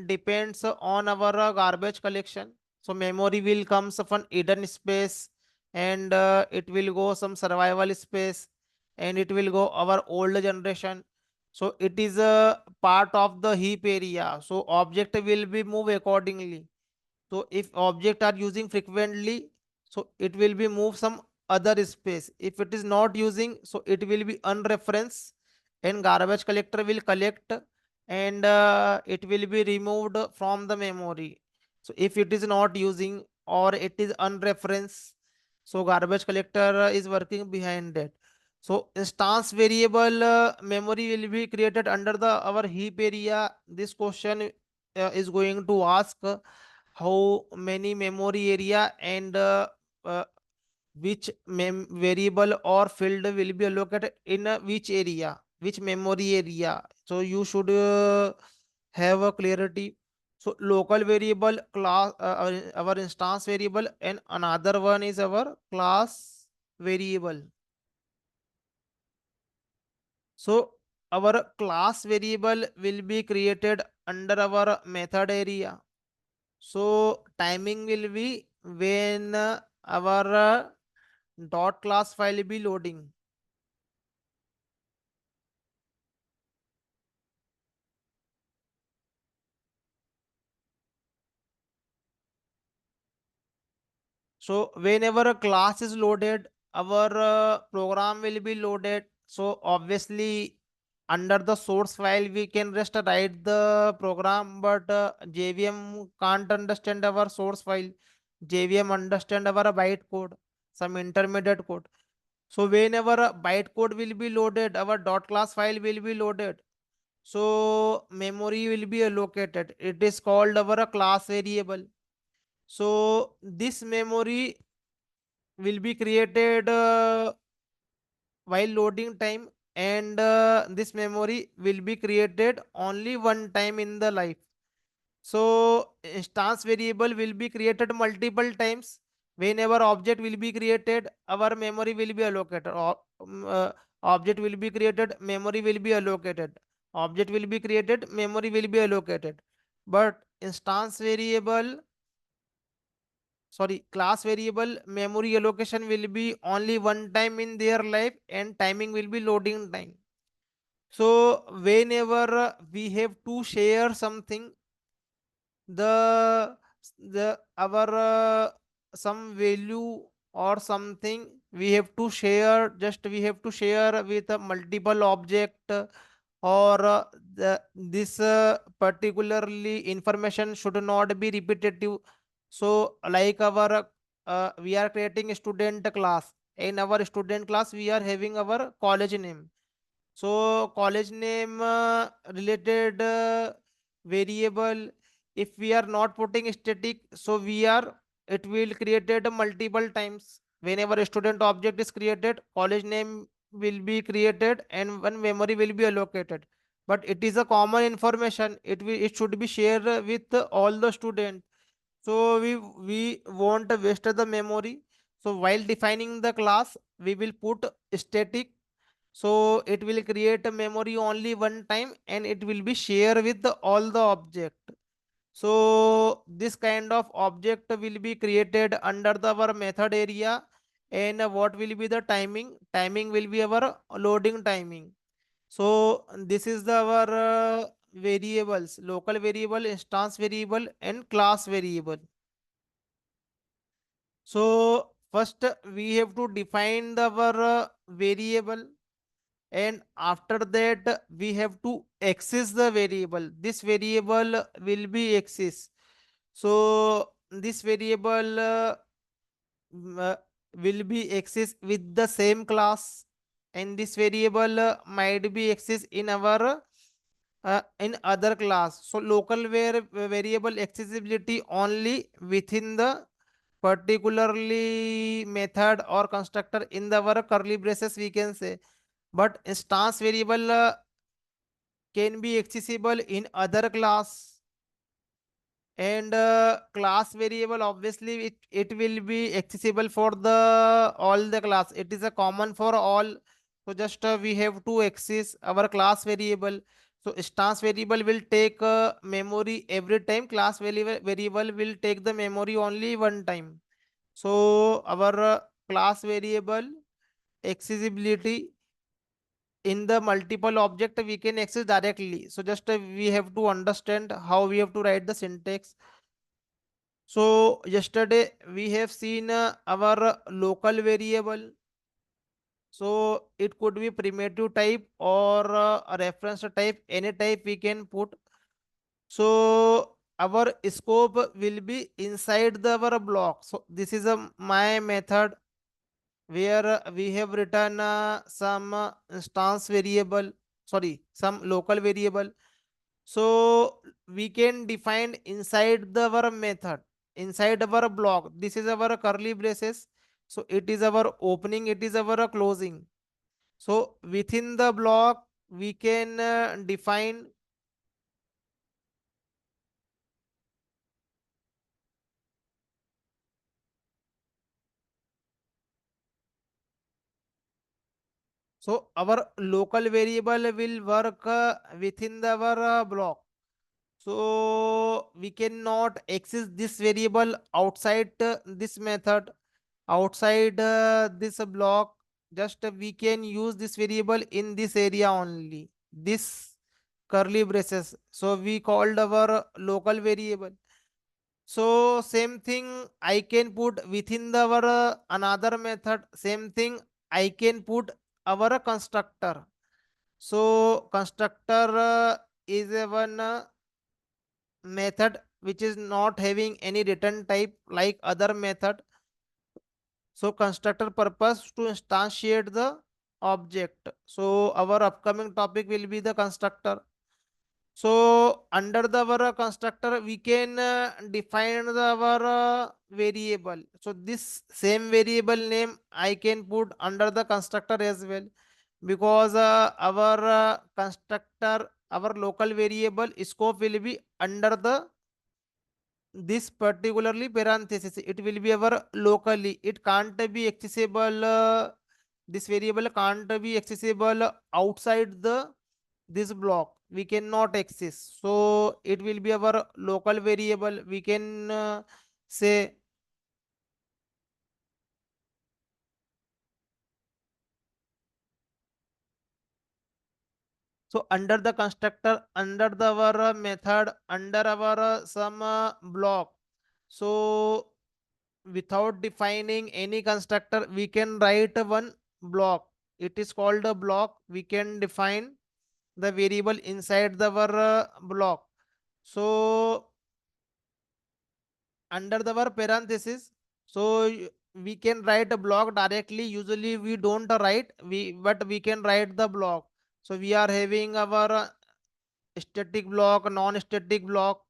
Speaker 1: depends on our garbage collection. So memory will comes from hidden space, and it will go some survival space, and it will go our old generation. So it is a part of the heap area, so object will be move accordingly. So if object are using frequently, so it will be move some other space. If it is not using, so it will be unreference, and garbage collector will collect, and it will be removed from the memory. So if it is not using or it is unreference, so garbage collector is working behind that. So instance variable memory will be created under the our heap area. This question is going to ask how many memory area, and uh, which variable or field will be allocated in which area, which memory area. So you should have a clarity. So local variable class, our instance variable, and another one is our class variable. So our class variable will be created under our method area. So timing will be when our dot class file will be loading. So whenever a class is loaded, our program will be loaded. So obviously under the source file we can just write the program, but JVM can't understand our source file. JVM understand our bytecode, some intermediate code. So whenever a bytecode will be loaded, our dot class file will be loaded. So memory will be allocated. It is called our class variable. So this memory will be created while loading time, and this memory will be created only one time in the life. So instance variable will be created multiple times. Whenever object will be created, our memory will be allocated. Object will be created, memory will be allocated. Object will be created, memory will be allocated. But instance variable, sorry, class variable memory allocation will be only one time in their life, and timing will be loading time. So whenever we have to share something, the our some value or something we have to share, just we have to share with a multiple object, or this particularly information should not be repetitive. So like our we are creating a student class. In our student class we are having our college name. So college name related variable, if we are not putting static, so we are, it will created multiple times. Whenever a student object is created, college name will be created and one memory will be allocated. but it is a common information. It should be shared with all the students. So we won't waste the memory. So while defining the class, we will put static. So it will create a memory only one time and it will be shared with all the object. So this kind of object will be created under our method area. And what will be the timing? Timing will be our loading timing. So this is our variables, local variable, instance variable, and class variable. So first we have to define our variable, and after that we have to access the variable. This variable will be access. So this variable will be accessed with the same class, and this variable might be accessed in our in other class. So local variable accessibility only within the particularly method or constructor in the our curly braces we can say, but instance variable can be accessible in other class. And class variable obviously it will be accessible for the all the class. It is a common for all. So just we have to access our class variable. So instance variable will take memory every time. Class variable will take the memory only one time. So our class variable accessibility in the multiple object we can access directly. So just we have to understand how we have to write the syntax. So yesterday we have seen our local variable. So it could be primitive type or a reference type, any type we can put. So our scope will be inside the our block. So this is a my method where we have written some instance variable, sorry, some local variable. So we can define inside the our method, inside our block. This is our curly braces. So it is our opening, it is our closing. So within the block, we can define. So our local variable will work within the our block. So we cannot access this variable outside this method, outside this block. Just we can use this variable in this area only, this curly braces. So we called our local variable. So same thing I can put within the our another method. Same thing I can put our constructor. So constructor is a one method which is not having any return type like other method. So constructor purpose to instantiate the object. So our upcoming topic will be the constructor. So under the our constructor we can define the our variable. So this same variable name I can put under the constructor as well, because our constructor, our local variable scope will be under the this particularly parenthesis. It will be our locally, it can't be accessible, this variable can't be accessible outside the this block, we cannot access. So it will be our local variable, we can say. So under the constructor, under the our method, under our some block. So without defining any constructor, we can write one block. It is called a block. We can define the variable inside the our block. So under the our parenthesis, so we can write a block directly. Usually we don't write, but we can write the block. So we are having our static block, non-static block.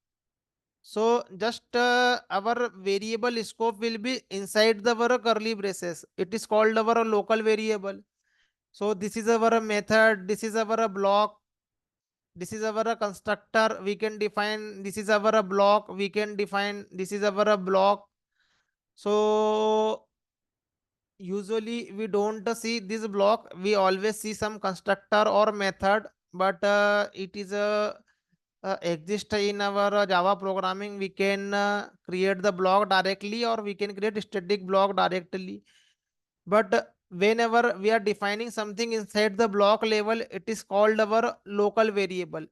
Speaker 1: So just our variable scope will be inside the our curly braces. It is called our local variable. So this is our method. This is our block. this is our constructor, we can define this is our block, we can define this is our block. So usually we don't see this block, we always see some constructor or method, but it is a exist in our Java programming. We can create the block directly or we can create a static block directly. But whenever we are defining something inside the block level, it is called our local variable.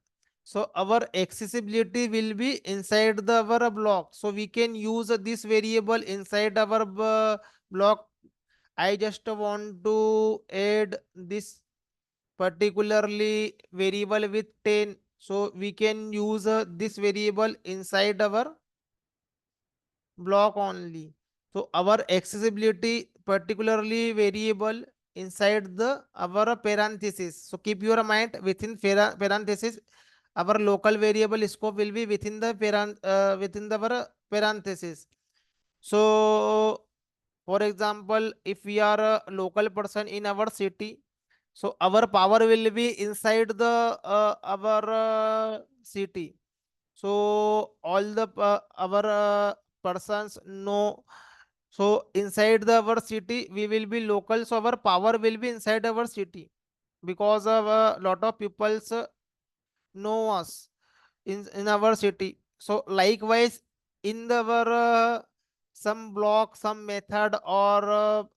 Speaker 1: So our accessibility will be inside the our block. So we can use this variable inside our block. I just want to add this particularly variable with 10. So we can use this variable inside our block only. So our accessibility particularly variable inside the our parenthesis. So keep your mind within parenthesis. Our local variable scope will be within the within the our parenthesis. So for example, if we are a local person in our city, so our power will be inside the our city. So all the our persons know. So inside the our city, we will be local. So our power will be inside our city because of a lot of people's know us in our city. So likewise, in the our some block, some method or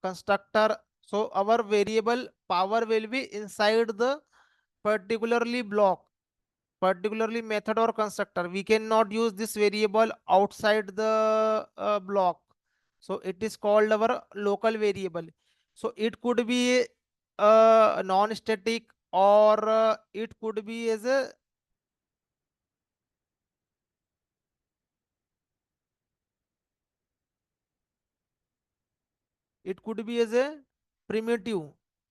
Speaker 1: constructor, so our variable power will be inside the particularly block, particularly method or constructor. We cannot use this variable outside the block. So it is called our local variable. So it could be non-static or it could be as a it could be as a primitive,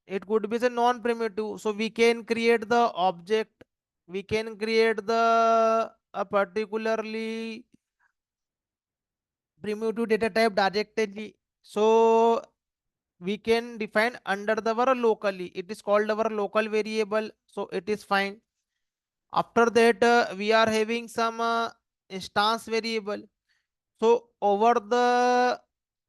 Speaker 1: it could be as a non-primitive. So we can create the object, we can create the a particularly primitive data type directly. So we can define under the our locally, it is called our local variable. So it is fine. After that we are having some instance variable. So over the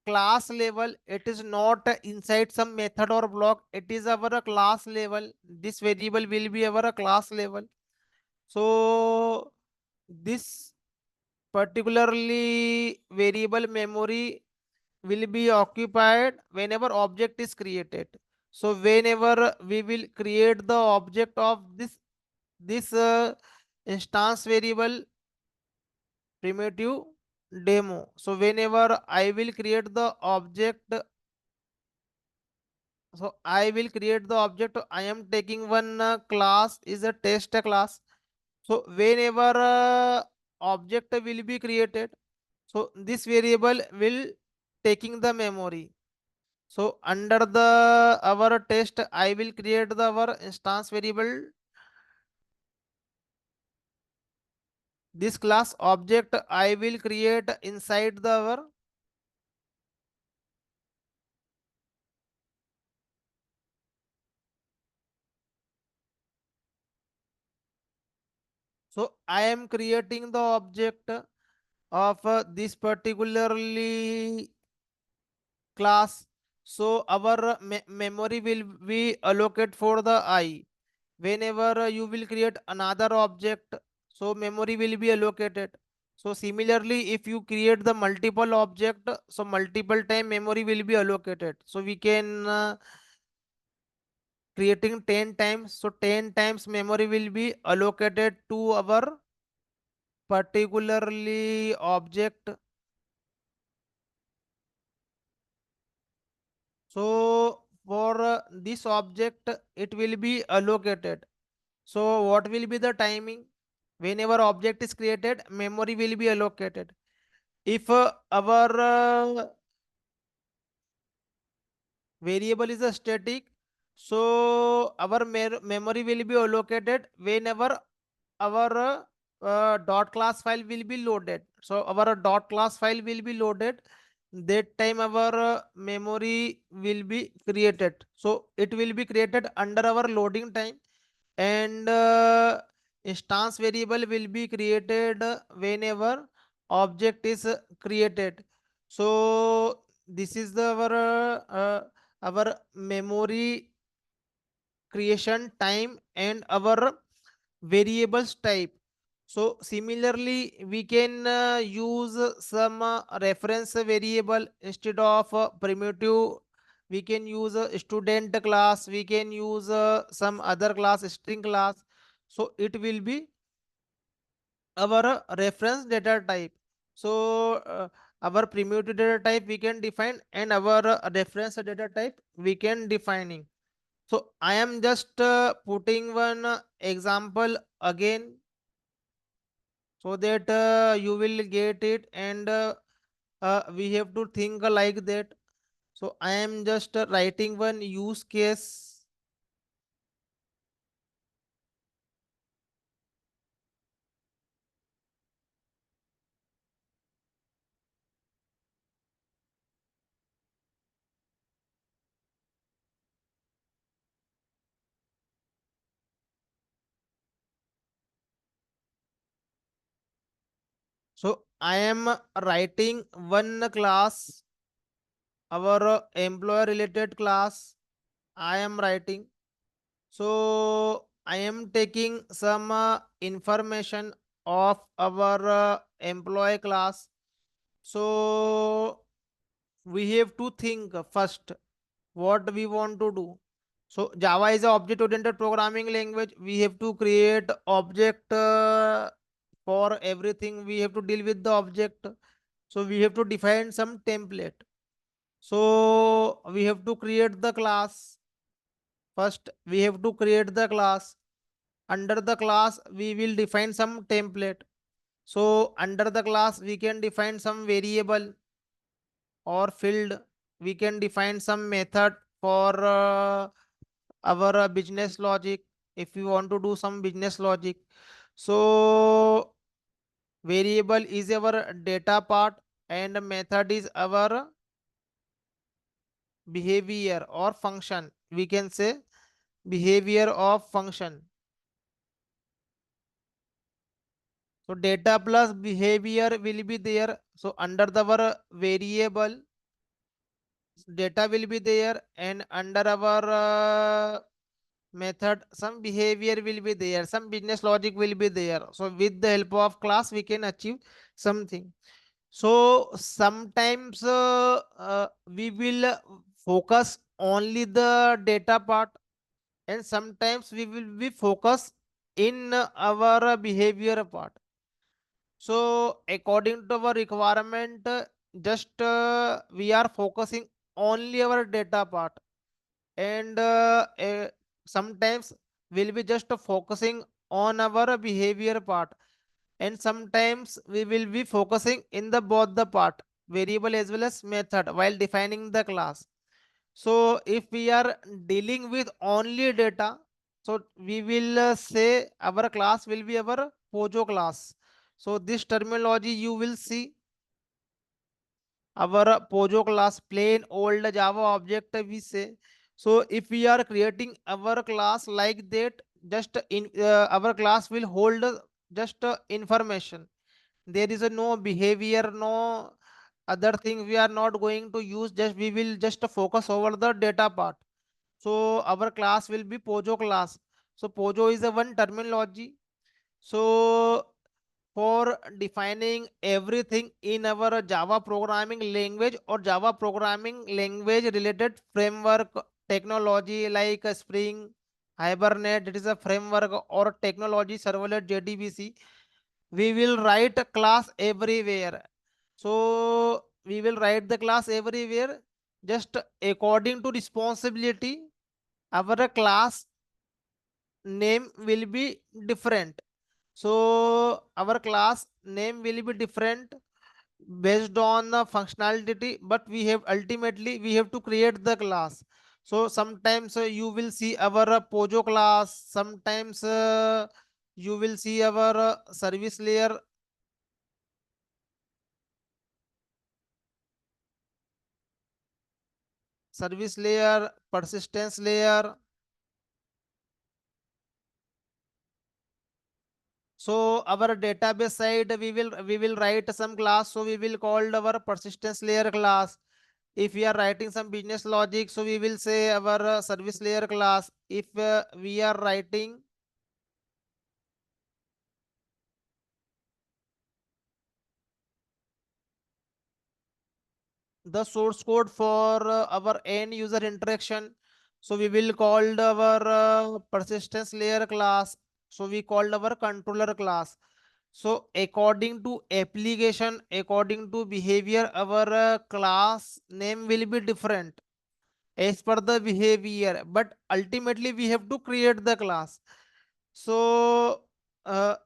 Speaker 1: class level, it is not inside some method or block, it is our class level. This variable will be our class level. So this particularly variable memory will be occupied whenever object is created. So whenever we will create the object of this instance variable primitive demo. So whenever I will create the object, so I will create the object. I am taking one class is a test class. So whenever object will be created, so this variable will taking the memory. So under the our test, I will create the our instance variable. This class object I will create inside the our. So I am creating the object of this particularly class. So our memory will be allocated for the I. Whenever you will create another object, so memory will be allocated. So similarly, if you create the multiple object, so multiple time memory will be allocated. So we can creating 10 times. So 10 times memory will be allocated to our particularly object. So for this object, it will be allocated. So what will be the timing? Whenever object is created, memory will be allocated. If our variable is a static, so our memory will be allocated whenever our dot class file will be loaded. So our dot class file will be loaded, that time our memory will be created. So it will be created under our loading time. and instance variable will be created whenever object is created. So this is the our memory creation time and our variables type. So similarly, we can use some reference variable instead of primitive. We can use a student class. We can use some other class, string class. So it will be our reference data type. So our primitive data type we can define, and our reference data type we can defining. So I am just putting one example again so that you will get it, and we have to think like that. So I am just writing one use case. So I am writing one class, our employer related class. I am writing. So I am taking some information of our employee class. So we have to think first what we want to do. So Java is a object oriented programming language. We have to create object for everything. We have to deal with the object. So we have to define some template. So we have to create the class. First, we have to create the class. Under the class, we will define some template. So under the class, we can define some variable or field. We can define some method for our business logic if we want to do some business logic. So variable is our data part, and method is our behavior or function. We can say behavior of function. So data plus behavior will be there. So under the our variable, data will be there, and under our method, some behavior will be there, some business logic will be there. So with the help of class we can achieve something. So sometimes we will focus only the data part, and sometimes we will be focus in our behavior part. So according to our requirement, just we are focusing only our data part, and sometimes we'll be just focusing on our behavior part, and sometimes we will be focusing in the both the part, variable as well as method, while defining the class. So if we are dealing with only data, so we will say our class will be our Pojo class. So this terminology you will see our Pojo class, plain old Java object we say. So if we are creating our class like that, just in our class will hold just information. There is a no behavior, no other thing we are not going to use. Just we will just focus over the data part. So our class will be Pojo class. So Pojo is a one terminology. So for defining everything in our Java programming language or Java programming language related framework technology like Spring, Hibernate, it is a framework, or technology servlet JDBC, we will write a class everywhere. So we will write the class everywhere, just according to responsibility. Our class name will be different. So our class name will be different based on the functionality, but we have ultimately we have to create the class. So sometimes you will see our Pojo class, sometimes you will see our service layer, persistence layer. So our database side, we will write some class. So we will call our persistence layer class. If we are writing some business logic, so we will say our service layer class. If we are writing the source code for our end user interaction, so we will call our persistence layer class. So we called our controller class. So according to application, according to behavior, our class name will be different as per the behavior, but ultimately we have to create the class. So uh,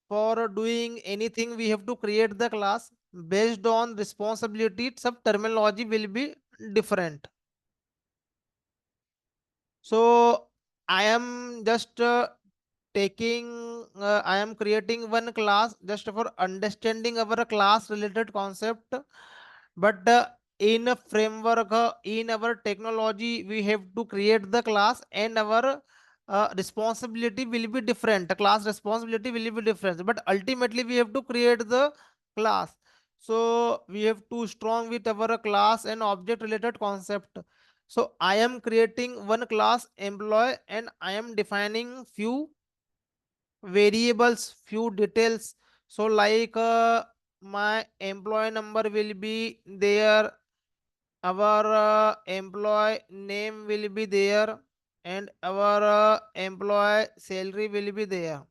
Speaker 1: for doing anything, we have to create the class based on responsibility. Some terminology will be different. So I am just I am creating one class just for understanding our class related concept. But in a framework, in our technology, we have to create the class, and our responsibility will be different. The class responsibility will be different, but ultimately we have to create the class. So we have to strong with our class and object related concept. So I am creating one class employee, and I am defining few variables, few details. So like my employee number will be there, our employee name will be there, and our employee salary will be there.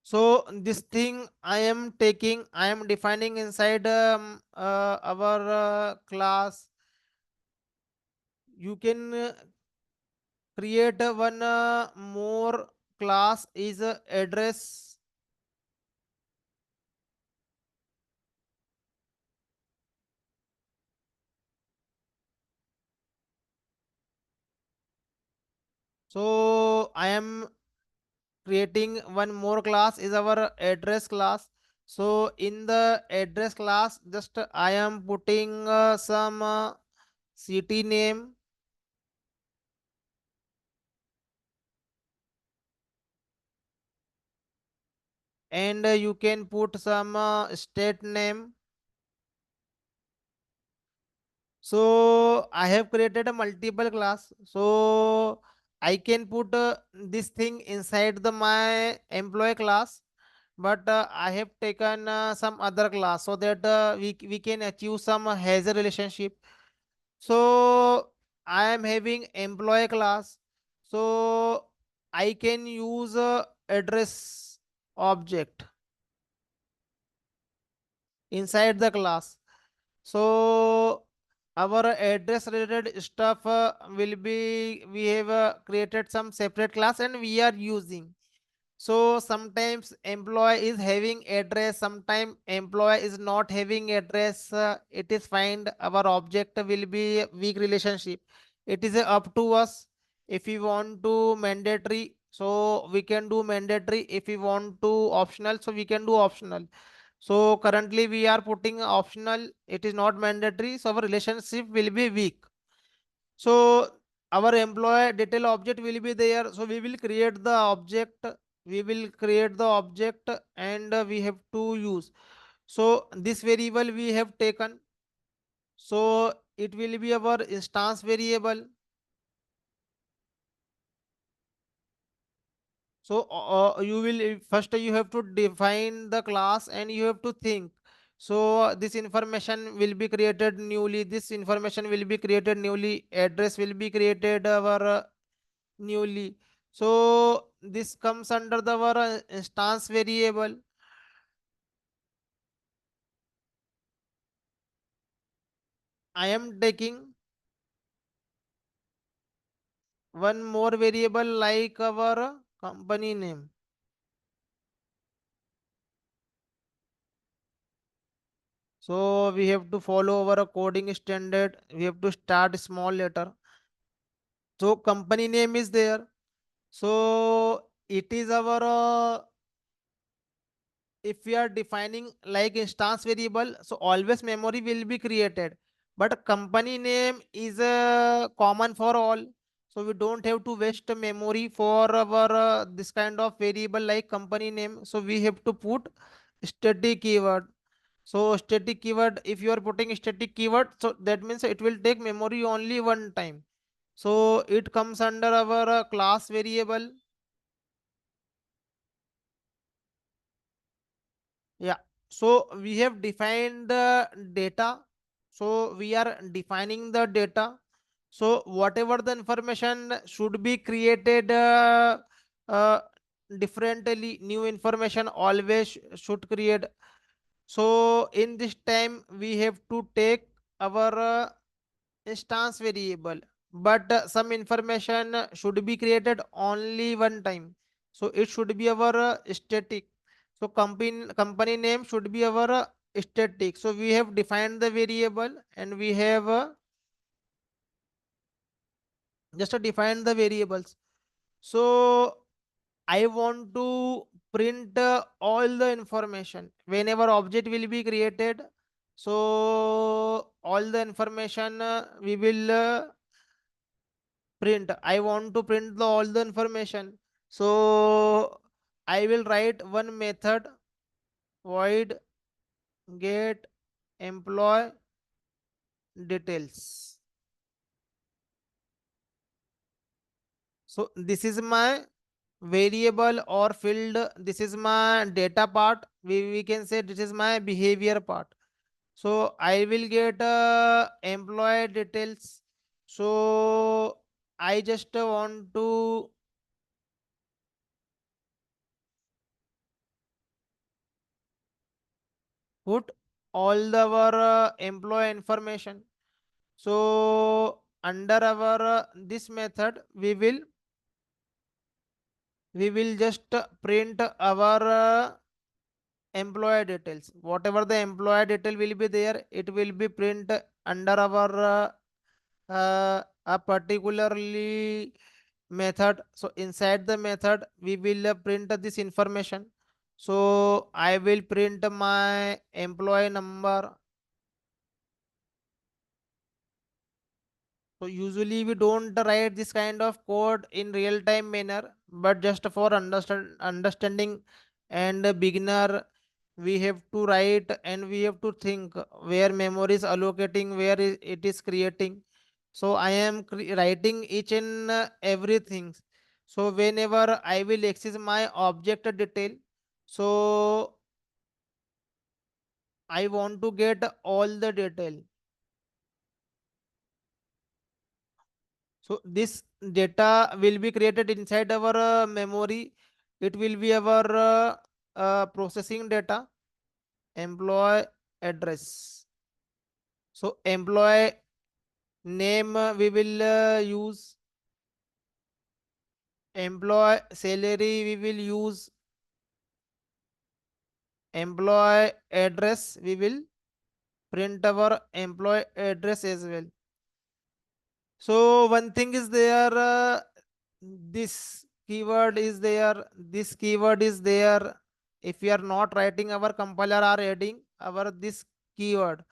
Speaker 1: So this thing I am taking, I am defining inside our class. You can create one more class is address. So I am creating one more class is our address class. So in the address class, just I am putting some city name, and you can put some state name. So I have created a multiple class. So I can put this thing inside the my employee class, but I have taken some other class so that we can achieve some hazard relationship. So I am having employee class. So I can use address object inside the class. So our address related stuff will be, we have created some separate class and we are using. So sometimes employee is having address, sometimes employee is not having address. It is fine. Our object will be weak relationship. It is up to us. If we want to mandatory, so we can do mandatory. If we want to optional, so we can do optional. So currently we are putting optional. It is not mandatory. So our relationship will be weak. So our employee detail object will be there. So we will create the object. We will create the object, and we have to use. So this variable we have taken. So it will be our instance variable. So you will first you have to define the class and you have to think. So this information will be created newly. This information will be created newly. Address will be created our newly. So this comes under the our instance variable. I am taking one more variable like our company name. So we have to follow our coding standard. We have to start small letter. So company name is there. So it is our if we are defining like instance variable, so always memory will be created. But company name is common for all. So we don't have to waste memory for our this kind of variable like company name. So we have to put static keyword. So static keyword, if you are putting static keyword, so that means it will take memory only one time. So it comes under our class variable. Yeah. So we have defined the data. So we are defining the data. So whatever the information should be created uh, differently, new information always should create. So in this time we have to take our instance variable, but some information should be created only one time. So it should be our static. So company name should be our static. So we have defined the variable and we have just defined the variables. So I want to print all the information whenever object will be created. So all the information we will print. I want to print all the information. So I will write one method void get employee details. So this is my variable or field. This is my data part. We can say this is my behavior part. So I will get employee details. So I just want to put all our employee information. So under our this method, we will just print our employee details. Whatever the employee detail will be there, it will be print under our a particularly method. So inside the method, we will print this information. So I will print my employee number. So usually we don't write this kind of code in real time manner, but just for understanding and a beginner, we have to write and we have to think where memory is allocating, where it is creating. So I am writing each and everything. So whenever I will access my object detail, so I want to get all the detail. So this data will be created inside our memory. It will be our processing data, employee address. So employee name we will use, employee salary we will use, employee address we will print our employee address as well. So one thing is there, this keyword is there, this keyword is there. If we are not writing, our compiler are adding our this keyword.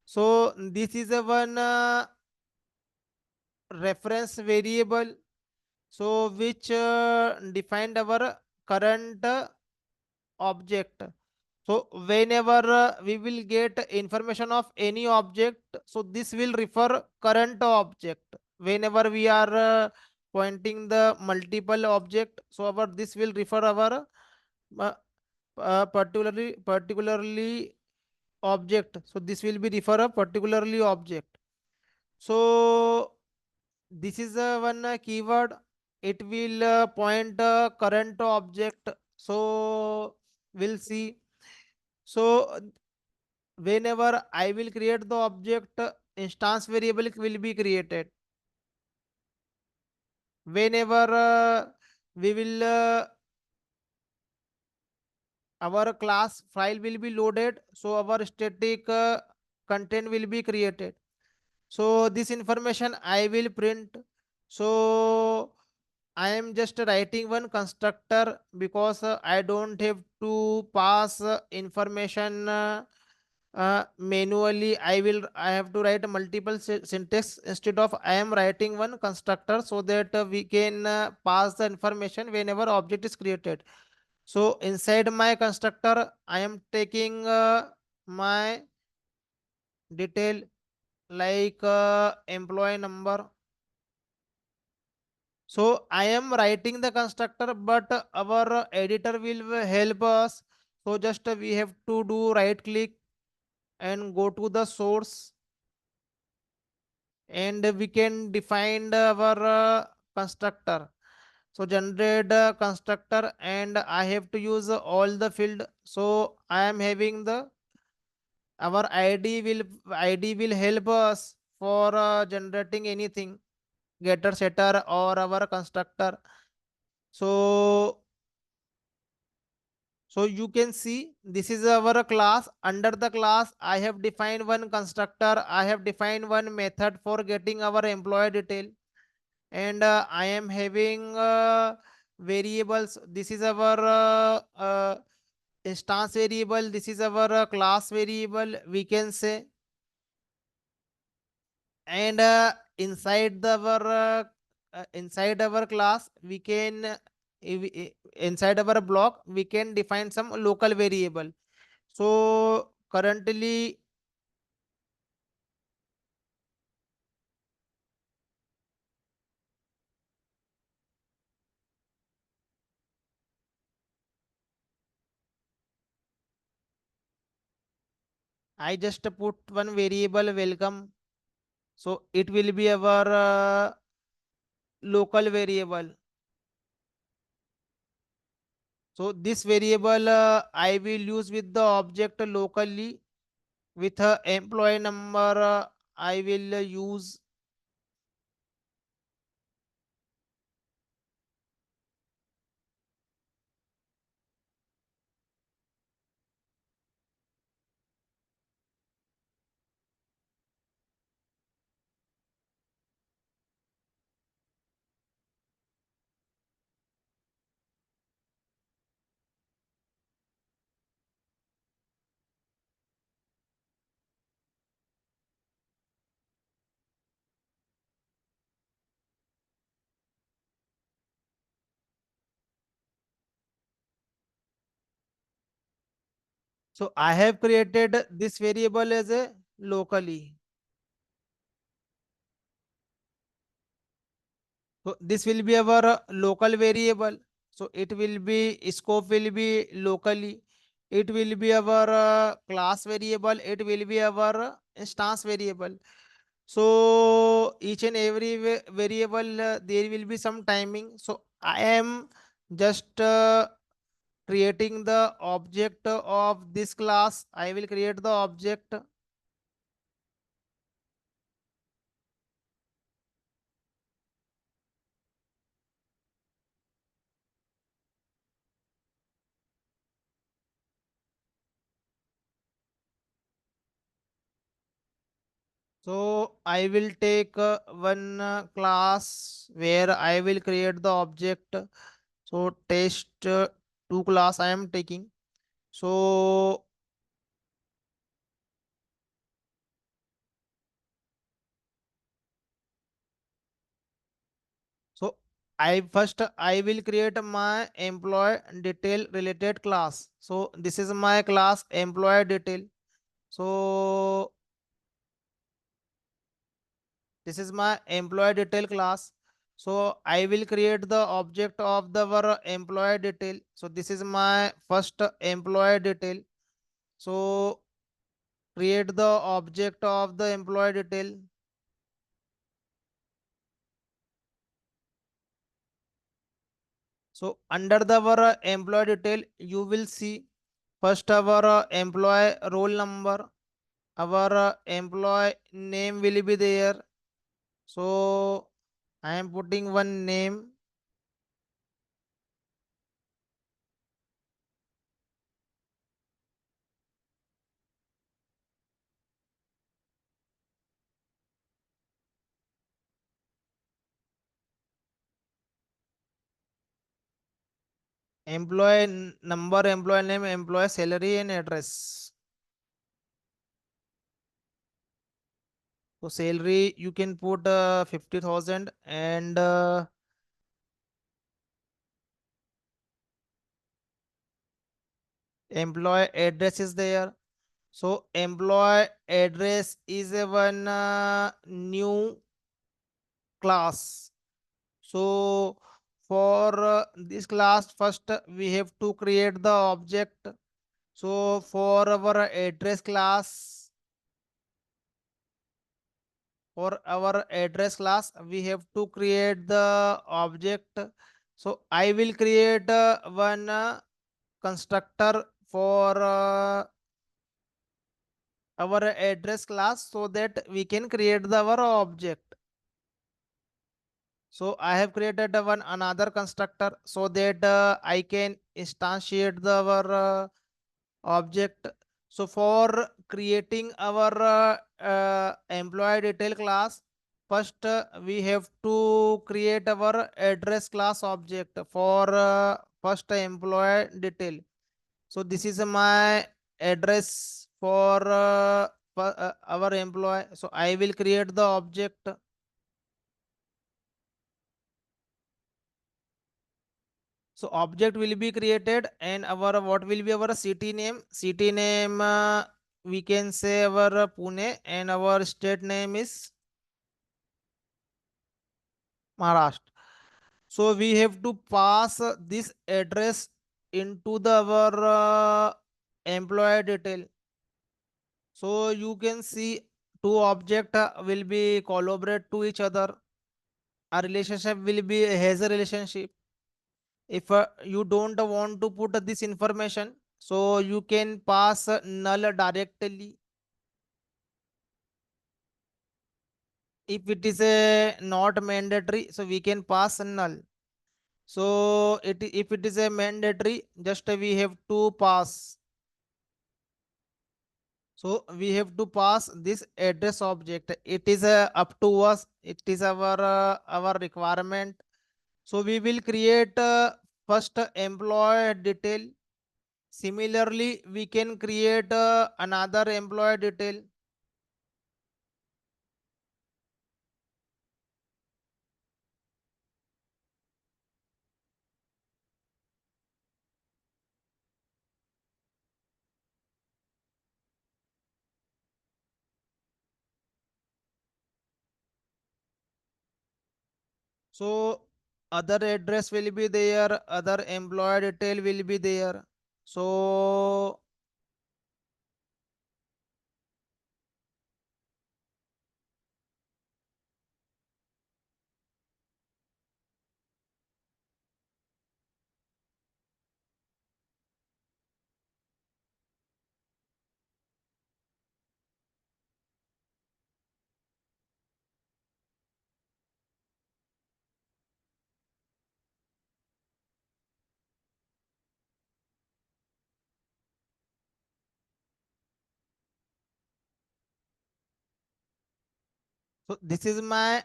Speaker 1: So this is a one reference variable. So which defined our current object. So whenever we will get information of any object, so this will refer current object. Whenever we are pointing the multiple object, so our this will refer our uh, particularly object. So this will be refer a particularly object. So this is one keyword. It will point current object. So we'll see. So whenever I will create the object, instance variable will be created. Whenever we will our class file will be loaded, so our static content will be created. So this information I will print. So I am just writing one constructor because I don't have to pass information manually I have to write multiple syntax instead of I am writing one constructor, so that we can pass the information whenever object is created. So inside my constructor I am taking my detail like employee number. So I am writing the constructor, but our editor will help us. So just we have to do right click and go to the source, and we can define our constructor. So generate constructor, and I have to use all the field. So I am having the our id will help us for generating anything, getter, setter, or our constructor. So you can see this is our class. Under the class I have defined one constructor, I have defined one method for getting our employee detail, and I am having variables. This is our instance variable, this is our class variable, we can say. And inside our class we can inside our block we can define some local variable. So currently I just put one variable welcome, so it will be our local variable. So this variable I will use with the object locally with a employee number. I will use. So I have created this variable as a locally. So this will be our local variable. So it will be scope will be locally. It will be our class variable. It will be our instance variable. So each and every variable there will be some timing. So I am just creating the object of this class. I will create the object. So I will take one class where I will create the object. So test two class I am taking. So so I will create my employee detail related class. So this is my class employee detail. So this is my employee detail class. So I will create the object of the our employee detail. So this is my first employee detail. So create the object of the employee detail. So under the our employee detail, you will see first our employee roll number, our employee name will be there. So I am putting one name. Employee number, employee name, employee salary and address. So salary you can put 50,000, and employee address is there. So employee address is a one new class. So for this class, first we have to create the object. So for our address class, we have to create the object. So I will create one constructor for our address class, so that we can create our object. So I have created one another constructor so that I can instantiate our object. So for creating our employee detail class, first we have to create our address class object for first employee detail. So this is my address for our employee. So I will create the object. So object will be created, and our what will be our city name? City name we can say our Pune, and our state name is Maharashtra. So we have to pass this address into the our employee detail. So you can see two object will be collaborate to each other. A relationship will be has a relationship. If you don't want to put this information, so you can pass null directly. If it is a not mandatory, so we can pass null. So if it is a mandatory, just we have to pass. So we have to pass this address object. It is up to us. It is our requirement. So we will create first employee detail. Similarly, we can create another employee detail. So other address will be there, other employee detail will be there. So so this is my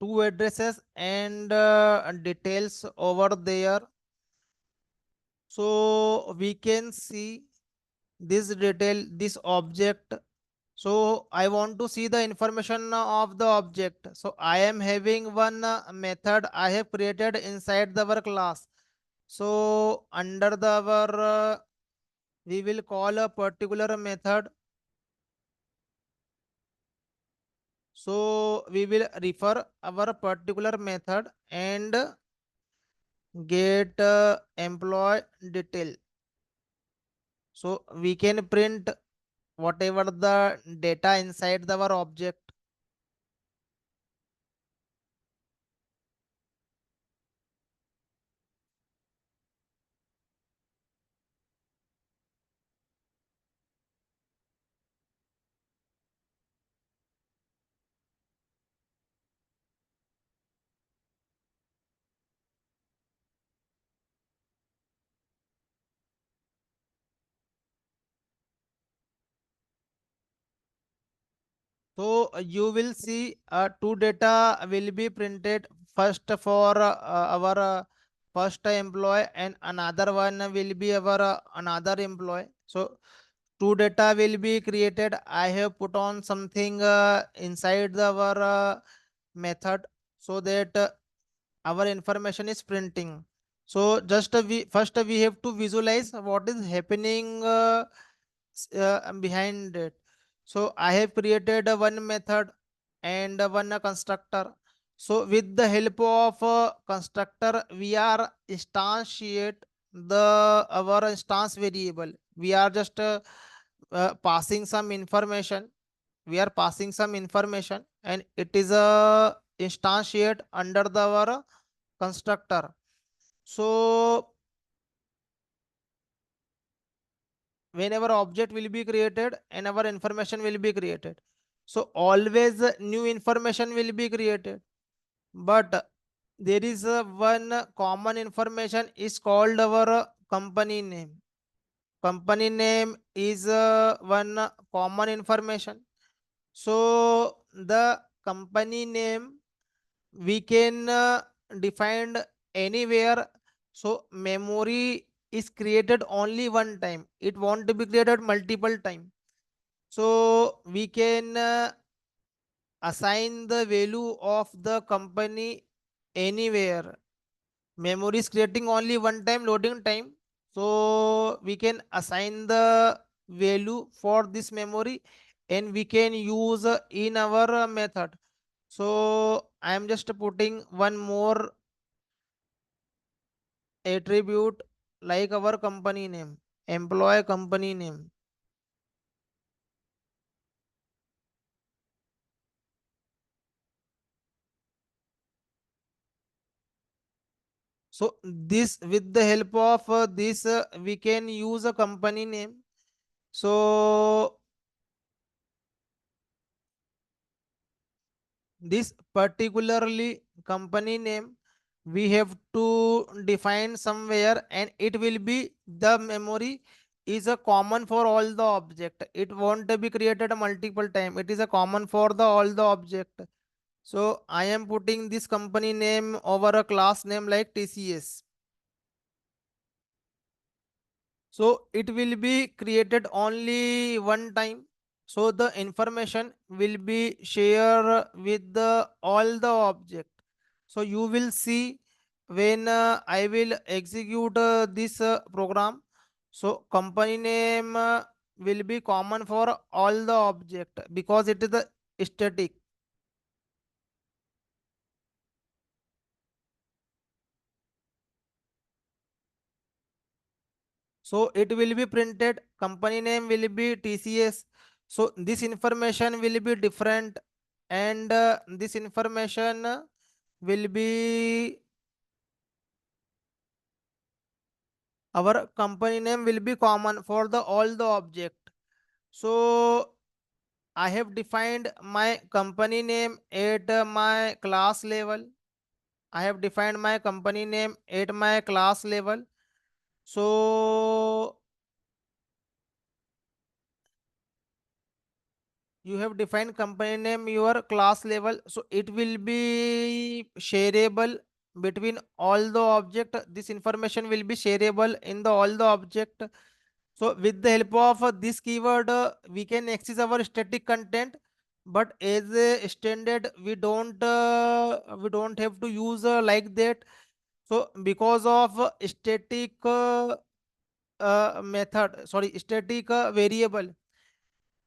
Speaker 1: two addresses and details over there. So we can see this detail, this object. So I want to see the information of the object. So I am having one method I have created inside the our class. So under the our we will call a particular method. So we will refer our particular method and get employee detail. So we can print whatever the data inside our object. So you will see two data will be printed, first for our first employee, and another one will be our another employee. So two data will be created. I have put on something inside our method so that our information is printing. So just we first we have to visualize what is happening behind it. So I have created one method and one constructor. So with the help of constructor, we are instantiate the our instance variable. We are just passing some information. We are passing some information, and it is a instantiate under the our constructor. So whenever object will be created and our information will be created, so always new information will be created, but there is one common information is called our company name. Company name is one common information. So the company name we can define anywhere. So memory is created only one time, it won't be created multiple time. So we can assign the value of the company anywhere. Memory is creating only one time loading time, so we can assign the value for this memory and we can use in our method. So I am just putting one more attribute like our company name, employee company name. So this with the help of this we can use a company name. So this particularly company name we have to define somewhere, and it will be the memory is a common for all the object, it won't be created a multiple time, it is a common for the all the object. So I am putting this company name over a class name like TCS. So it will be created only one time. So the information will be shared with the all the object. So you will see when I will execute this program. So company name will be common for all the object because it is the static. So it will be printed, company name will be TCS. So this information will be different, and this information will be our company name will be common for the all the object. So I have defined my company name at my class level. I have defined my company name at my class level. So you have defined company name your class level, so it will be shareable between all the object. This information will be shareable in the all the object. So with the help of this keyword we can access our static content, but as a standard we don't have to use like that. So because of static method, sorry, static variable,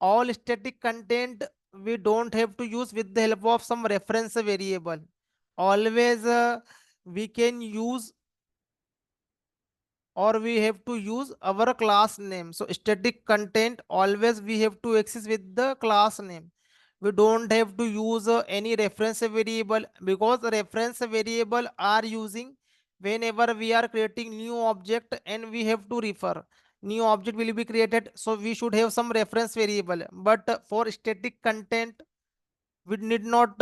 Speaker 1: all static content we don't have to use with the help of some reference variable. Always we can use or we have to use our class name. So static content always we have to access with the class name. We don't have to use any reference variable, because the reference variable are using whenever we are creating new object and we have to refer new object will be created, so we should have some reference variable. But for static content we need not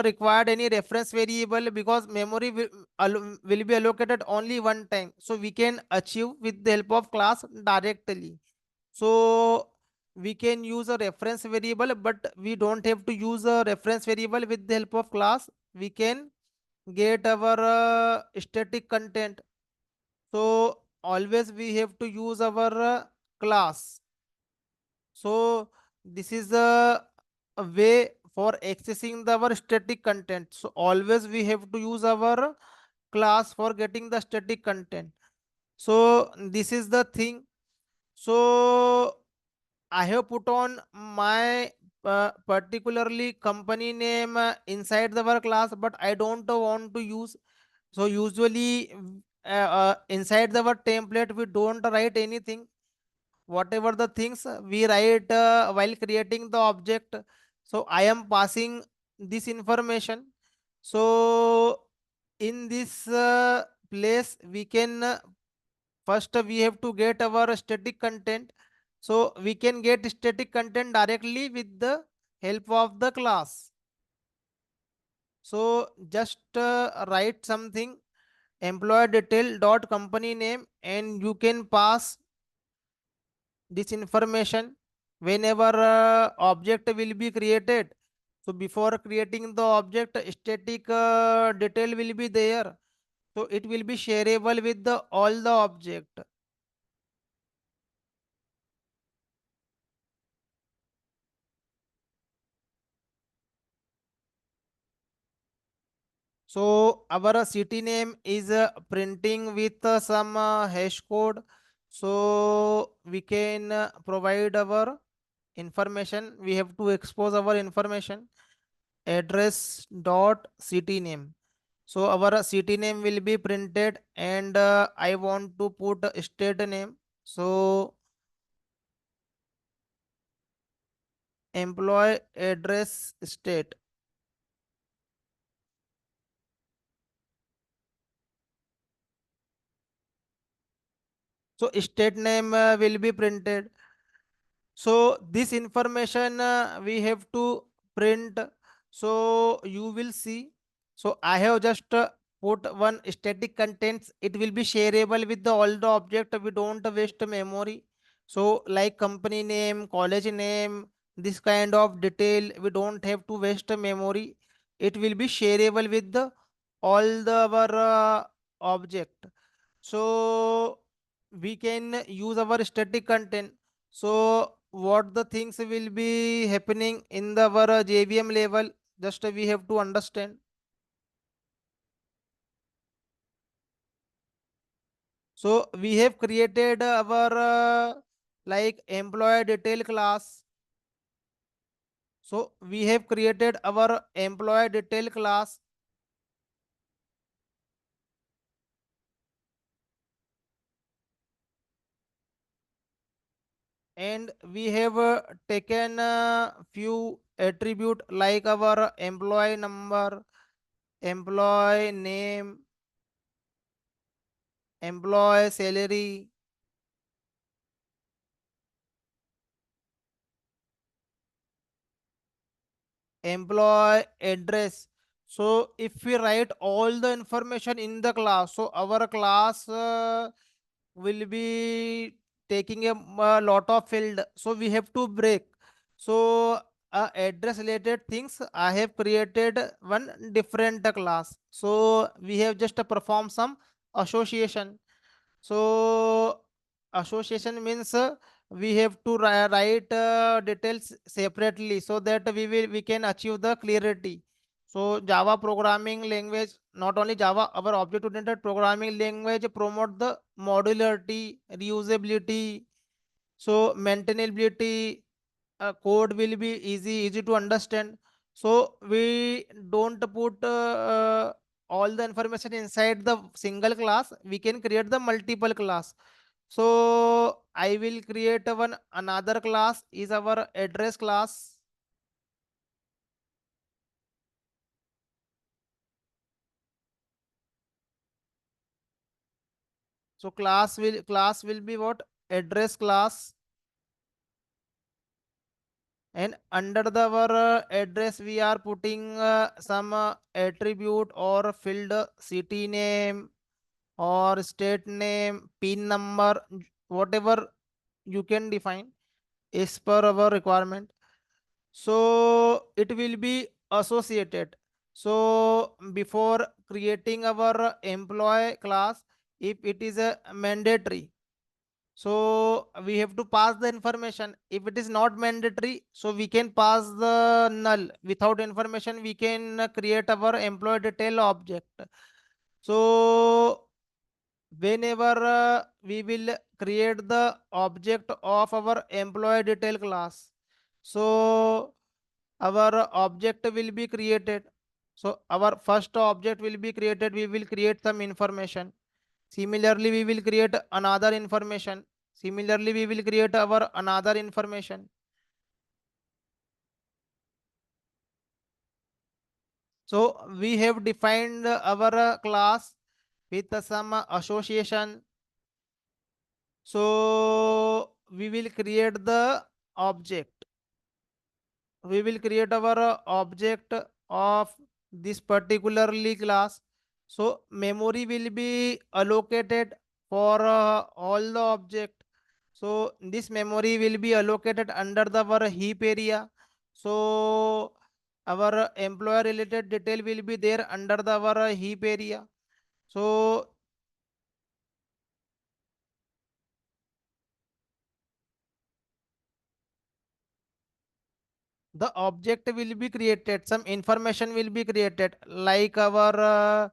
Speaker 1: require any reference variable, because memory will be allocated only one time, so we can achieve with the help of class directly. So we can use a reference variable, but we don't have to use a reference variable with the help of class. We can get our static content. So always we have to use our class. So this is a way for accessing our static content. So always we have to use our class for getting the static content. So this is the thing. So I have put on my particularly company name inside our class, but I don't want to use. So usually inside our template we don't write anything. Whatever the things we write while creating the object. So I am passing this information. So in this place we can first we have to get our static content. So we can get static content directly with the help of the class. So just write something employee detail dot company name, and you can pass this information whenever object will be created. So before creating the object, static detail will be there. So it will be shareable with the all the object. So our city name is printing with some hash code. So we can provide our information. We have to expose our information. Address dot city name. So our city name will be printed, and I want to put a state name. So employee address state. So state name will be printed. So this information we have to print. So you will see. So I have just put one static contents. It will be shareable with the all the object. We don't waste memory. So like company name, college name, this kind of detail, we don't have to waste memory. It will be shareable with the all the our object. So we can use our static content. So what the things will be happening in the our JVM level, just we have to understand. So we have created our like employee detail class. So we have created our employee detail class, and we have taken a few attribute like our employee number, employee name, employee salary, employee address. So if we write all the information in the class, so our class will be taking a lot of field. So we have to break. So address related things, I have created one different class. So we have just performed some association. So association means we have to write details separately so that we can achieve the clarity. So Java programming language, not only Java, our object oriented programming language promote the modularity, reusability, so maintainability. Code will be easy to understand. So we don't put all the information inside the single class. We can create the multiple class. So I will create one another class is our address class. So class will be what? Address class. And under the our address we are putting some attribute or field, city name or state name, pin number, whatever you can define as per our requirement. So it will be associated. So before creating our employee class, if it is a mandatory, So we have to pass the information. If it is not mandatory, so we can pass the null. Without information, we can create our employee detail object. So whenever we will create the object of our employee detail class, so our object will be created. So our first object will be created. We will create some information. Similarly, we will create another information. Similarly, we will create our another information. So we have defined our class with some association. So we will create the object. We will create our object of this particularly class. So memory will be allocated for all the object. So this memory will be allocated under the our heap area. So our employer related detail will be there under the our heap area. So the object will be created, some information will be created like our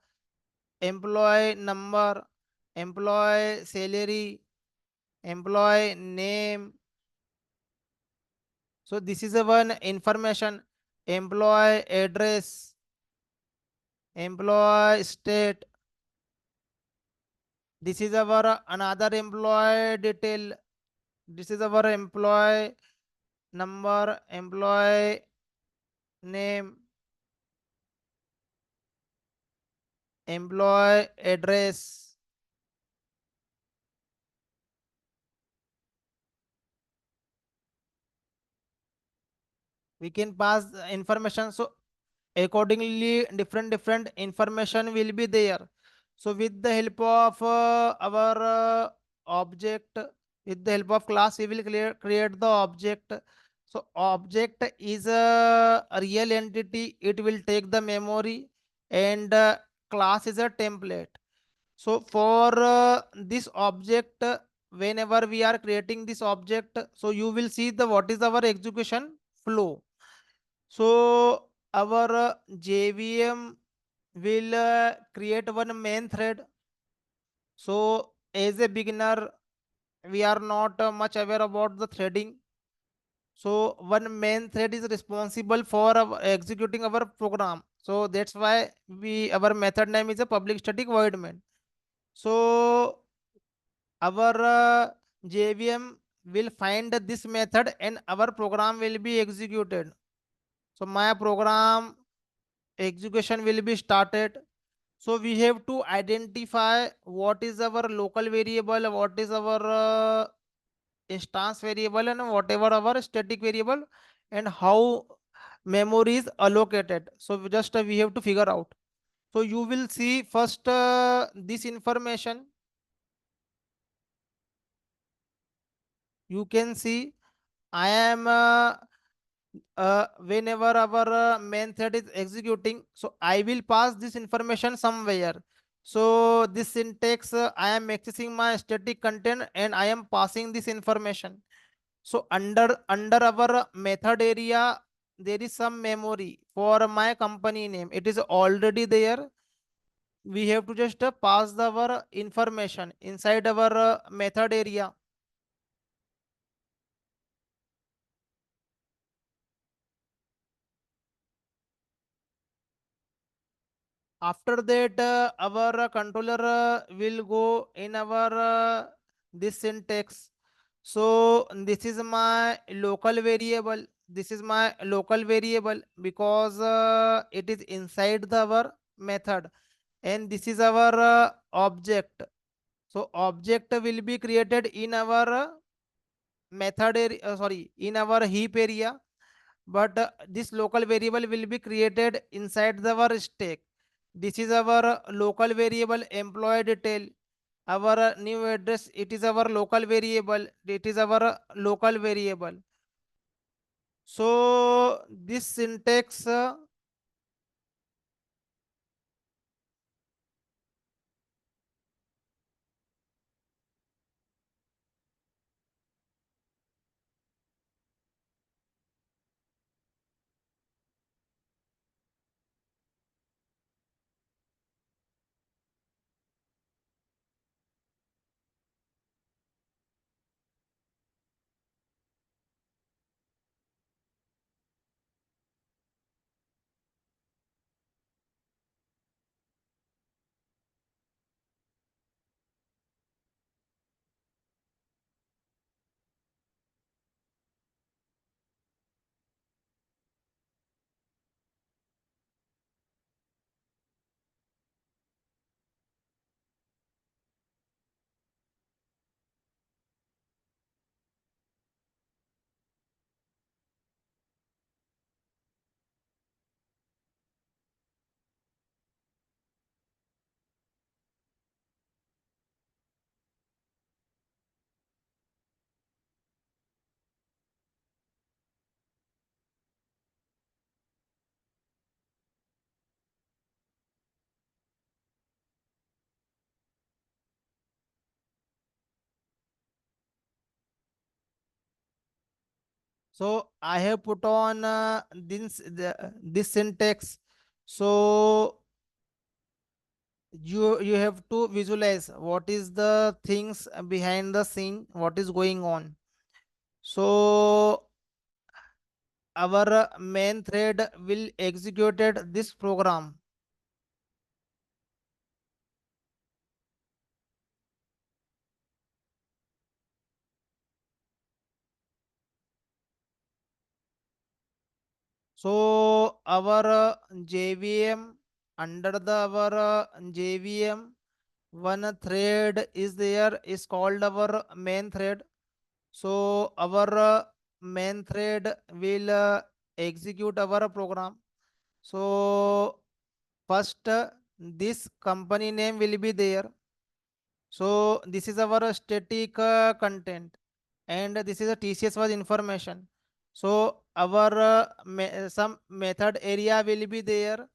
Speaker 1: employee number, employee salary, employee name. So this is a one information, employee address, employee state. This is our another employee detail. This is our employee number, employee name, employee address. We can pass the information. So accordingly different information will be there. So with the help of our object, with the help of class, we will create the object. So object is a real entity, it will take the memory, and class is a template. So for this object, whenever we are creating this object, so you will see the what is our execution flow. So our JVM will create one main thread. So as a beginner, we are not much aware about the threading. So one main thread is responsible for executing our program. So that's why we our method name is a public static void main. So our JVM will find this method and our program will be executed. So my program execution will be started. So we have to identify what is our local variable, what is our instance variable, and whatever our static variable, and how memory is allocated. So we have to figure out. So you will see first this information. You can see I am whenever our main thread is executing, so I will pass this information somewhere. So this syntax, I am accessing my static content and I am passing this information. So under our method area, there is some memory for my company name. It is already there. We have to just pass our information inside our method area. After that, our controller will go in our this syntax. So this is my local variable. This is my local variable because it is inside our method, and this is our object. So object will be created in our method area, sorry, in our heap area, but this local variable will be created inside our stack. This is our local variable employee detail. Our new address, it is our local variable. It is our local variable. So this syntax, So I have put on this syntax. So you have to visualize what is the things behind the scene, what is going on. So our main thread will executed this program. So our JVM, under the our JVM, one thread is there, is called our main thread. So our main thread will execute our program. So first this company name will be there. So this is our static content, and this is a TCS was information. So our some method area will be there.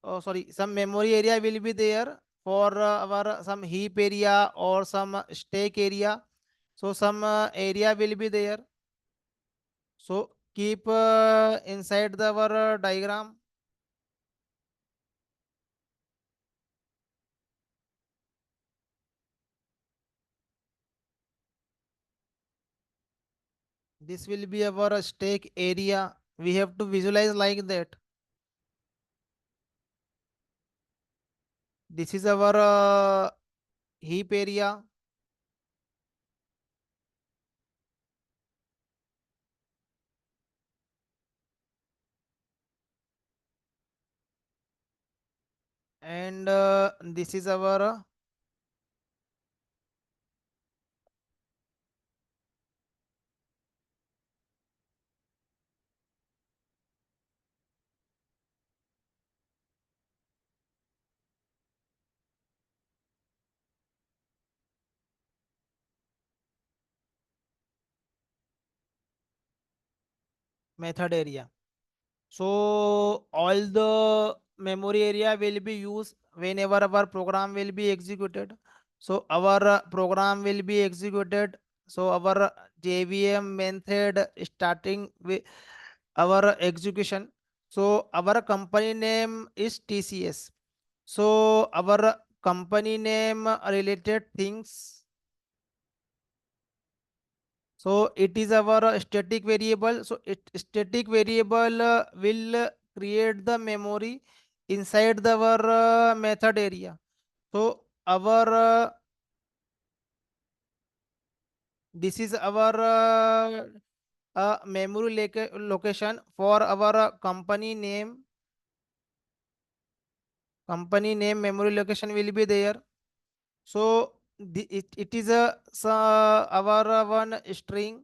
Speaker 1: Oh, sorry, some memory area will be there for our some heap area or some stack area. So some area will be there. So keep inside the our diagram. This will be our stack area. We have to visualize like that. This is our heap area, and this is our method area. So all the memory area will be used whenever our program will be executed. So our program will be executed. So our JVM method starting with our execution. So our company name is TCS. So our company name related things. So it is our static variable. So it static variable will create the memory inside the our method area. So our this is our memory location for our company name. Company name memory location will be there. So it is a our one string.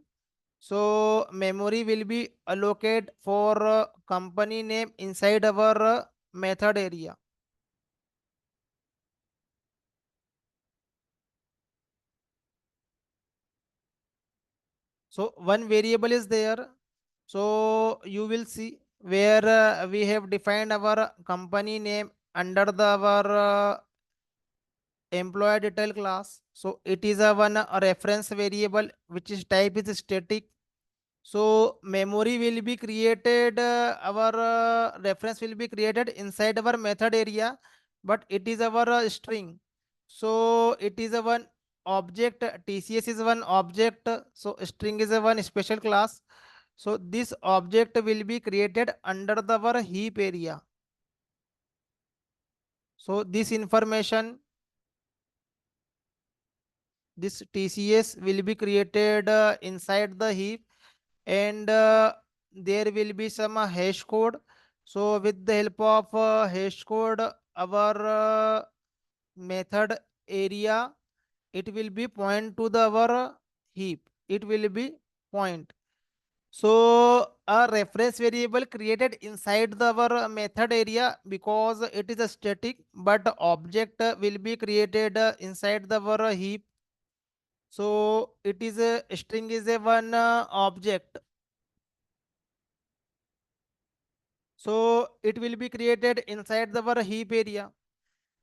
Speaker 1: So memory will be allocated for company name inside our method area. So one variable is there. So you will see where we have defined our company name under the our employee detail class. So it is a one reference variable which is type is static. So memory will be created, our reference will be created inside our method area, but it is our string. So it is a one object, TCS is one object, so string is a one special class. So this object will be created under the our heap area. So this information, this TCS will be created inside the heap, and there will be some hash code. So with the help of hash code, our method area, it will be point to the our heap. It will be point. So a reference variable created inside the our method area, because it is a static, but object will be created inside the our heap. So it is a string is a one object. So it will be created inside the our heap area.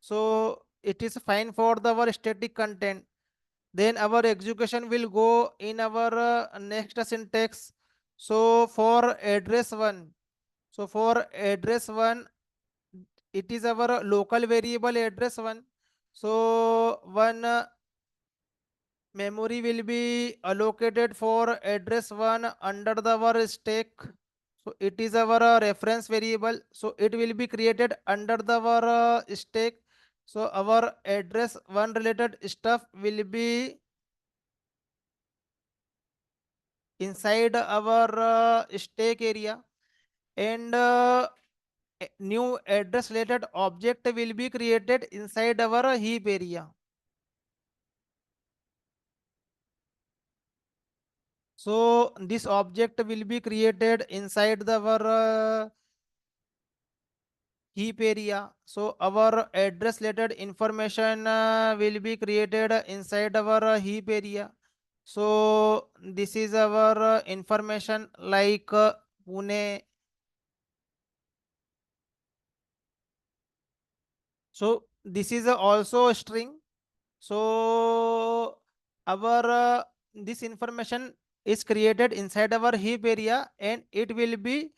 Speaker 1: So it is fine for the our static content. Then our execution will go in our next syntax. So for address one, so for address one, it is our local variable address one. So one memory will be allocated for address one under the our stack. So it is our reference variable. So it will be created under the our stack. So our address one related stuff will be inside our stack area, and new address related object will be created inside our heap area. So this object will be created inside the our heap area. So our address related information will be created inside our heap area. So this is our information like Pune. So this is also a string. So our this information is created inside our heap area, and it will be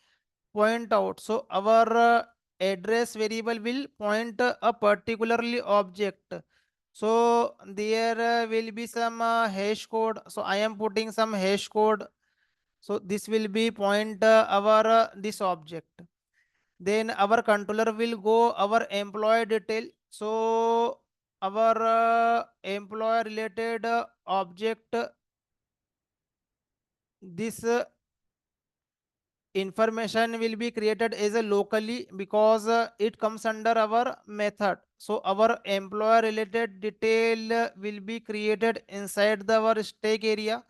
Speaker 1: point out. So our address variable will point a particularly object. So there will be some hash code. So I am putting some hash code. So this will be point our this object. Then our controller will go our employee detail. So our employee related object, this information will be created as a locally, because it comes under our method. So our employer related detail will be created inside the our stack area.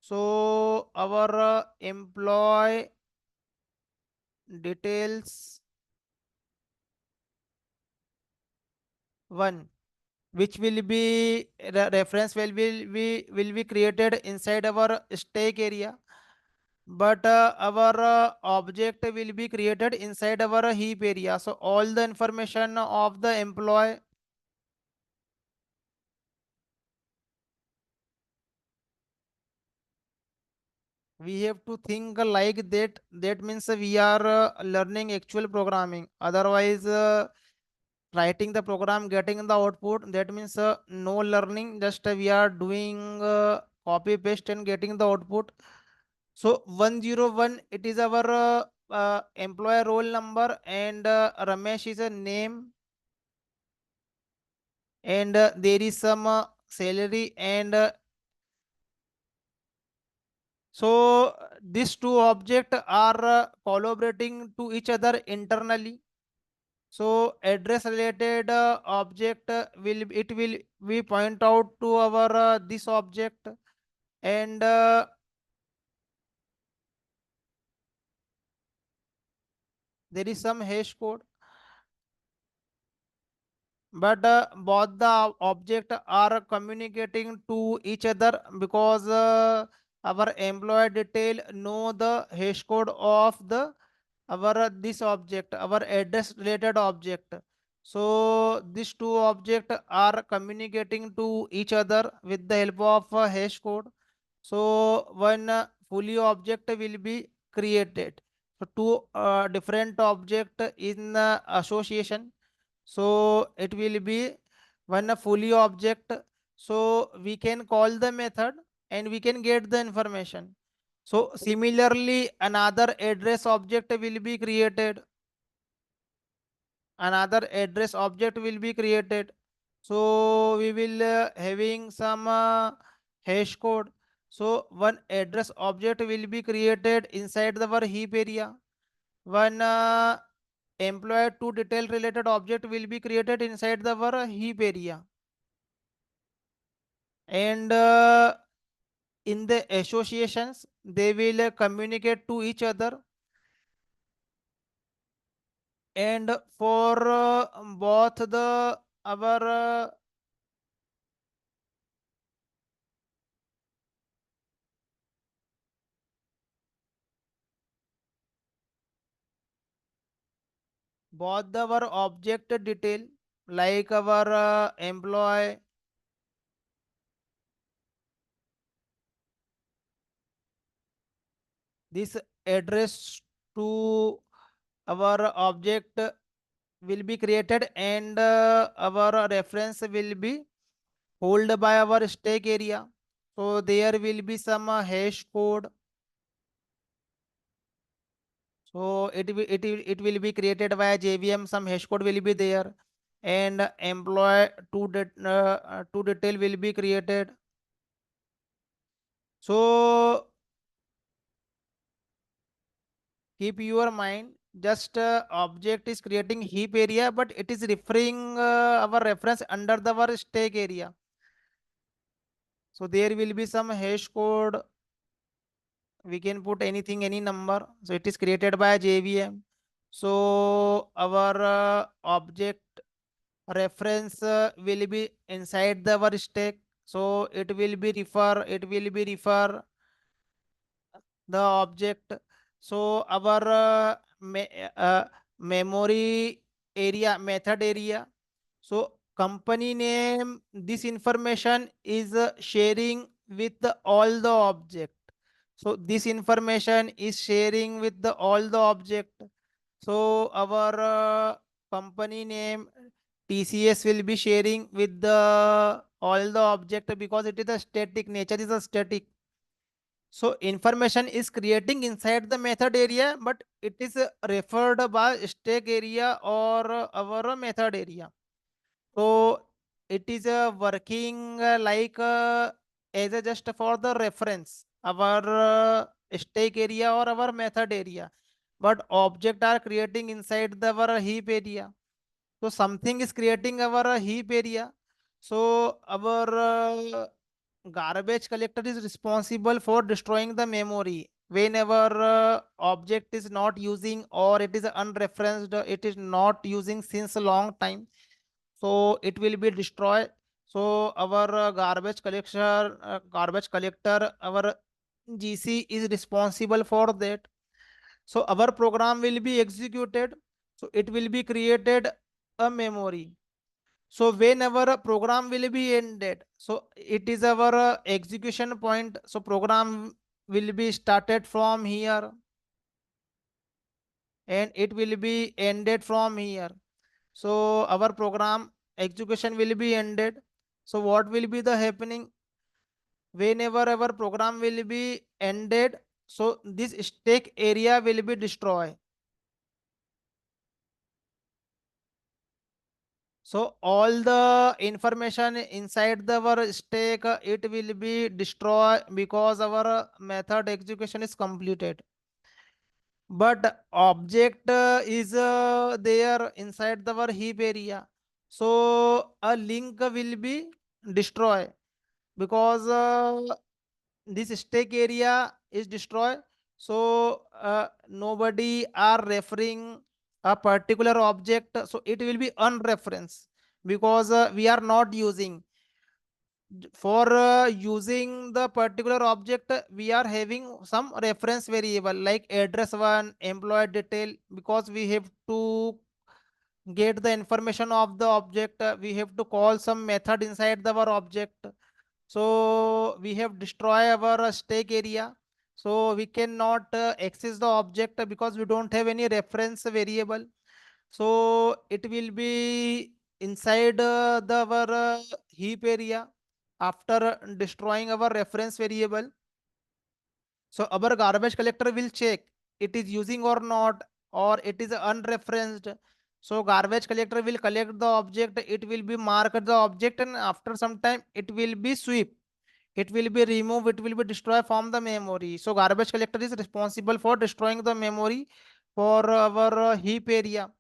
Speaker 1: So our employee details one, which will be reference will be created inside our stack area, but our object will be created inside our heap area. So all the information of the employee, we have to think like that. That means we are learning actual programming. Otherwise writing the program, getting the output, that means no learning, just we are doing copy paste and getting the output. So 101, it is our employer roll number, and Ramesh is a name, and there is some salary, and so these two objects are collaborating to each other internally. So address related object will we point out to our this object, and there is some hash code, but both the object are communicating to each other, because our employee detail know the hash code of the our this object, our address related object. So these two objects are communicating to each other with the help of a hash code. So one fully object will be created. So two different object in association. So it will be one fully object. So we can call the method and we can get the information. So similarly, another address object will be created. Another address object will be created. So we will having some hash code. So one address object will be created inside our heap area. One employee to detail related object will be created inside the our heap area. And in the associations, they will communicate to each other. And for both the our both our object detail, like our employee, this address to our object will be created, and our reference will be hold by our stack area. So there will be some hash code. So it will be created via JVM. Some hash code will be there, and employee to detail will be created. So keep your mind, just object is creating heap area, but it is referring our reference under the our stack area. So there will be some hash code. We can put anything, any number. So it is created by JVM. So our object reference will be inside the our stack. So it will be refer the object. So our memory area, method area. So company name, this information is sharing with all the object. So this information is sharing with all the object. So our company name TCS will be sharing with the all the object, because it is a static, nature is a static. So information is creating inside the method area, but it is referred by stack area or our method area. So it is working like as a just for the reference, our stack area or our method area, but object are creating inside the our heap area. So something is creating our heap area. So our garbage collector is responsible for destroying the memory whenever object is not using, or it is unreferenced, it is not using since a long time. So it will be destroyed. So our garbage collector, our GC is responsible for that. So our program will be executed. So it will be created a memory. So whenever a program will be ended, so it is our execution point. So program will be started from here, and it will be ended from here. So our program execution will be ended. So what will be the happening whenever our program will be ended? So this stack area will be destroyed. So all the information inside the our stack, it will be destroyed because our method execution is completed. But object is there inside the our heap area. So a link will be destroyed because this stack area is destroyed. So nobody are referring a particular object, so it will be unreferenced, because we are not using. For using the particular object, we are having some reference variable like address one, employee detail, because we have to get the information of the object. We have to call some method inside the our object. So we have destroy our stack area. So we cannot access the object because we don't have any reference variable. So it will be inside the our heap area after destroying our reference variable. So our garbage collector will check it is using or not, or it is unreferenced. So garbage collector will collect the object, it will be marked the object, and after some time it will be sweep, it will be removed, it will be destroyed from the memory. So garbage collector is responsible for destroying the memory for our heap area.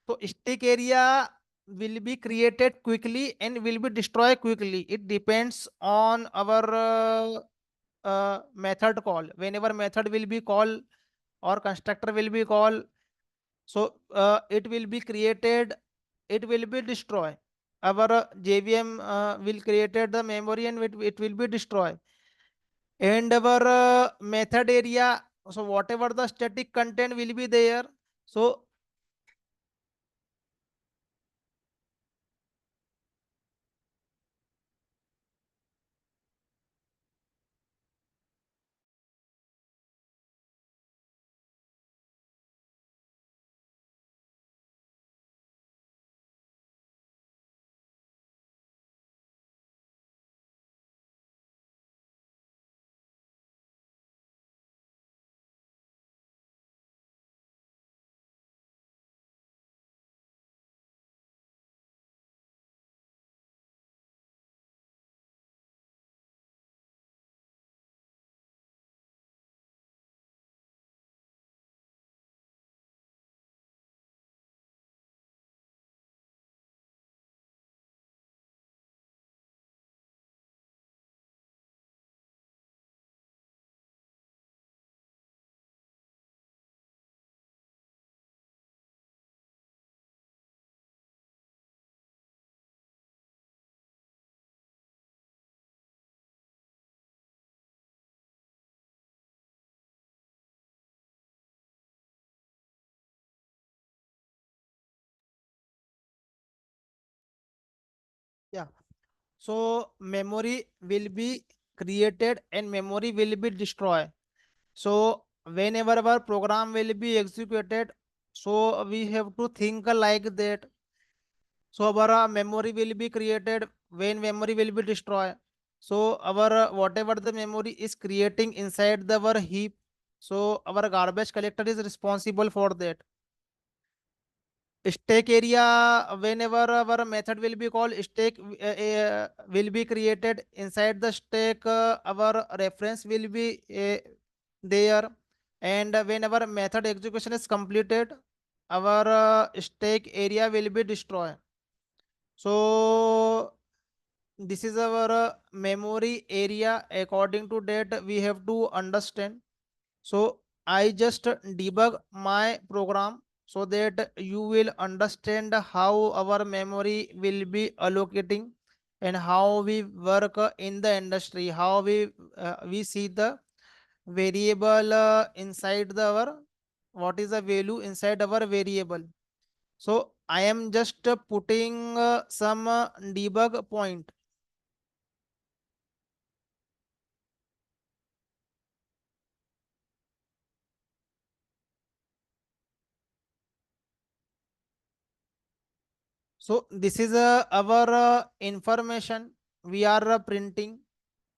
Speaker 1: So stack area will be created quickly and will be destroyed quickly. It depends on our method call. Whenever method will be called or constructor will be called, so it will be created, it will be destroyed. Our JVM will created the memory, and it will be destroyed. And our method area, so whatever the static content will be there, so Yeah. So memory will be created and memory will be destroyed. So whenever our program will be executed, so we have to think like that. So our memory will be created when memory will be destroyed. So our whatever the memory is creating inside the our heap. So our garbage collector is responsible for that. Stack area, whenever our method will be called stack will be created inside the stack, our reference will be there, and whenever method execution is completed, our stack area will be destroyed. So this is our memory area. According to that we have to understand. So I just debug my program so that you will understand how our memory will be allocating and how we work in the industry, how we see the variable inside the our, what is the value inside our variable. So I am just putting some debug point. So this is our information we are printing.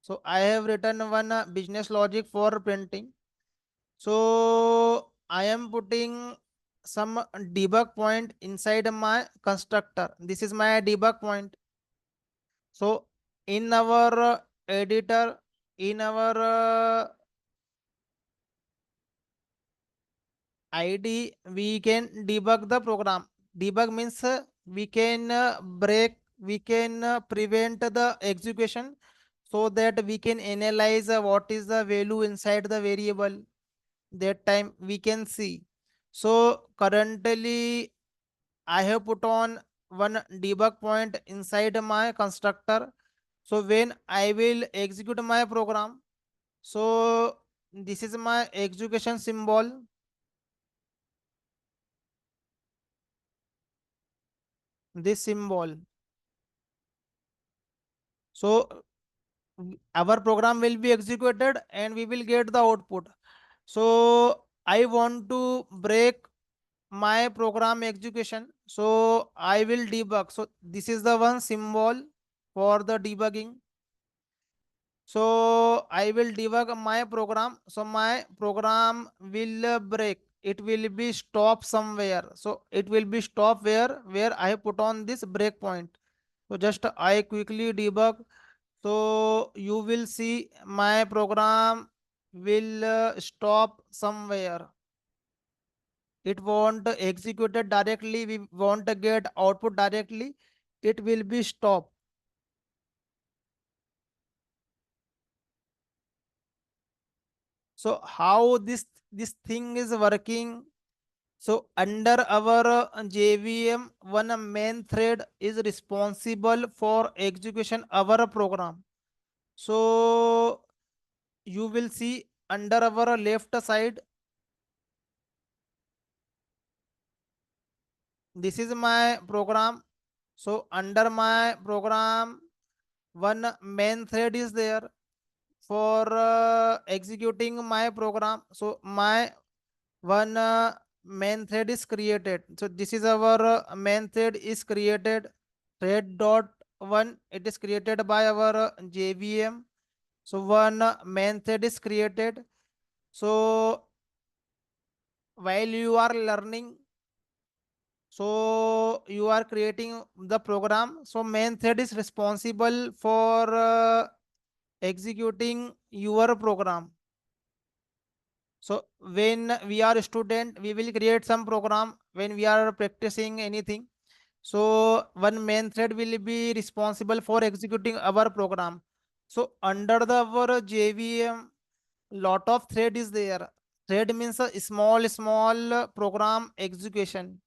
Speaker 1: So I have written one business logic for printing. So I am putting some debug point inside my constructor. This is my debug point. So in our editor, in our ID, we can debug the program. Debug means we can we can prevent the execution so that we can analyze what is the value inside the variable. That time we can see. So currently I have put on one debug point inside my constructor. So when I will execute my program, so this is my execution symbol, this symbol. So our program will be executed and we will get the output. So I want to break my program execution. So I will debug. So this is the one symbol for the debugging. So I will debug my program. So my program will break. It will be stop somewhere. So it will be stop where I have put on this breakpoint. So just I quickly debug. So you will see my program will stop somewhere. It won't execute it directly. We won't get output directly. It will be stop. So how this thing is working? So under our JVM, one main thread is responsible for execution our program. So you will see under our left side, this is my program. So under my program, one main thread is there for executing my program. So my one main thread is created. So this is our main thread is created. Thread dot one, it is created by our JVM. So one main thread is created. So while you are learning, so you are creating the program. So main thread is responsible for executing your program. So when we are a student, we will create some program when we are practicing anything. So one main thread will be responsible for executing our program. So under the our JVM, lot of thread is there. Thread means a small program execution.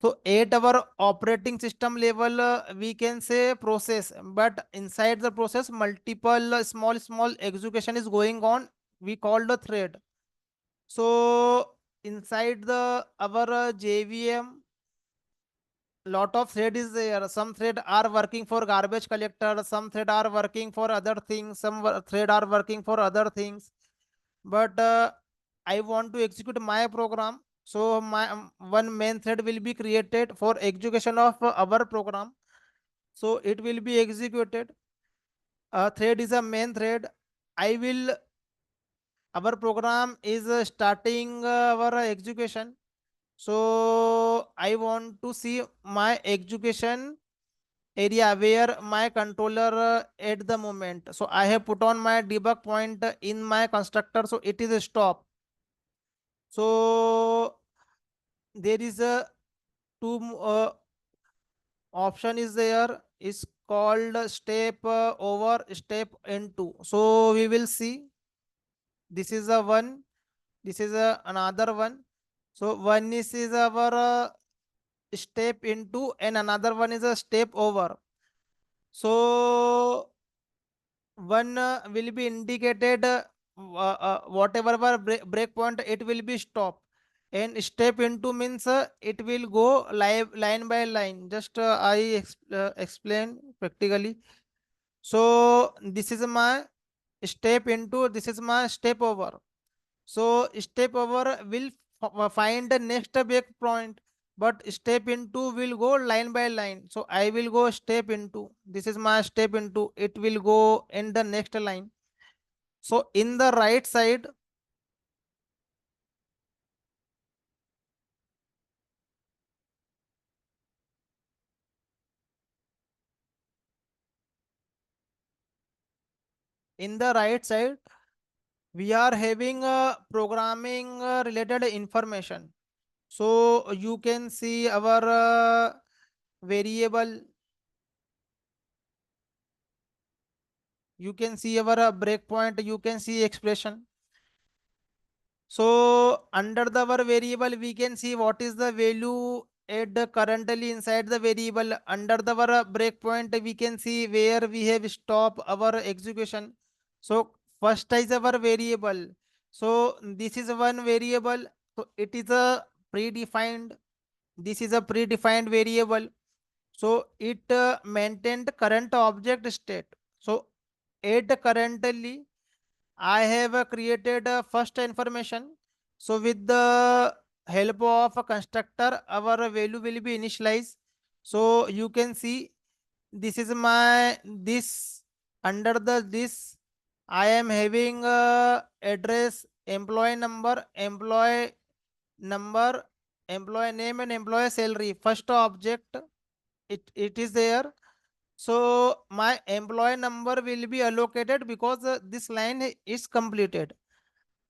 Speaker 1: So at our operating system level, we can say process, but inside the process, multiple small execution is going on. We call the thread. So inside the our JVM, lot of thread is there. Some thread are working for garbage collector, some thread are working for other things, some thread are working for other things. But I want to execute my program. So my one main thread will be created for execution of our program. So it will be executed. Thread is a main thread. I will Our program is starting our execution. So I want to see my execution area where my controller at the moment. So I have put on my debug point in my constructor. So it is a stop. So there is a option is there, is called step over, step into. So we will see, this is a one, this is a another one. So one is our step into, and another one is a step over. So one will be indicated, whatever our break point, it will be stop. And step into means it will go live line by line. Just explain practically. So this is my step into, this is my step over. So step over will find the next break point, but step into will go line by line. So I will go step into. This is my step into. It will go in the next line. So in the right side, in the right side, we are having programming related information. So you can see our variable. You can see our breakpoint. You can see expression. So under the our variable, we can see what is the value at the currently inside the variable. Under the our breakpoint, we can see where we have stop our execution. So first is our variable. So this is one variable. So it is a predefined. This is a predefined variable. So it maintained current object state. So at currently I have created a first information. So with the help of a constructor, our value will be initialized. So you can see, this is my this, under the this I am having address, number, employee name, and employee salary. First object, it is there. So my employee number will be allocated because this line is completed.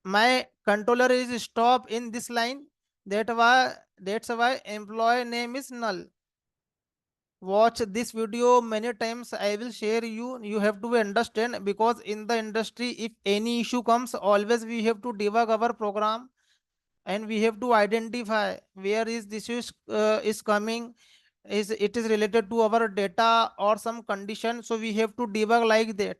Speaker 1: My controller is stop in this line. That's why employee name is null. Watch this video many times. I will share you. You have to understand, because in the industry, if any issue comes, always we have to debug our program, and we have to identify where is this is coming. Is it is related to our data or some condition? So we have to debug like that.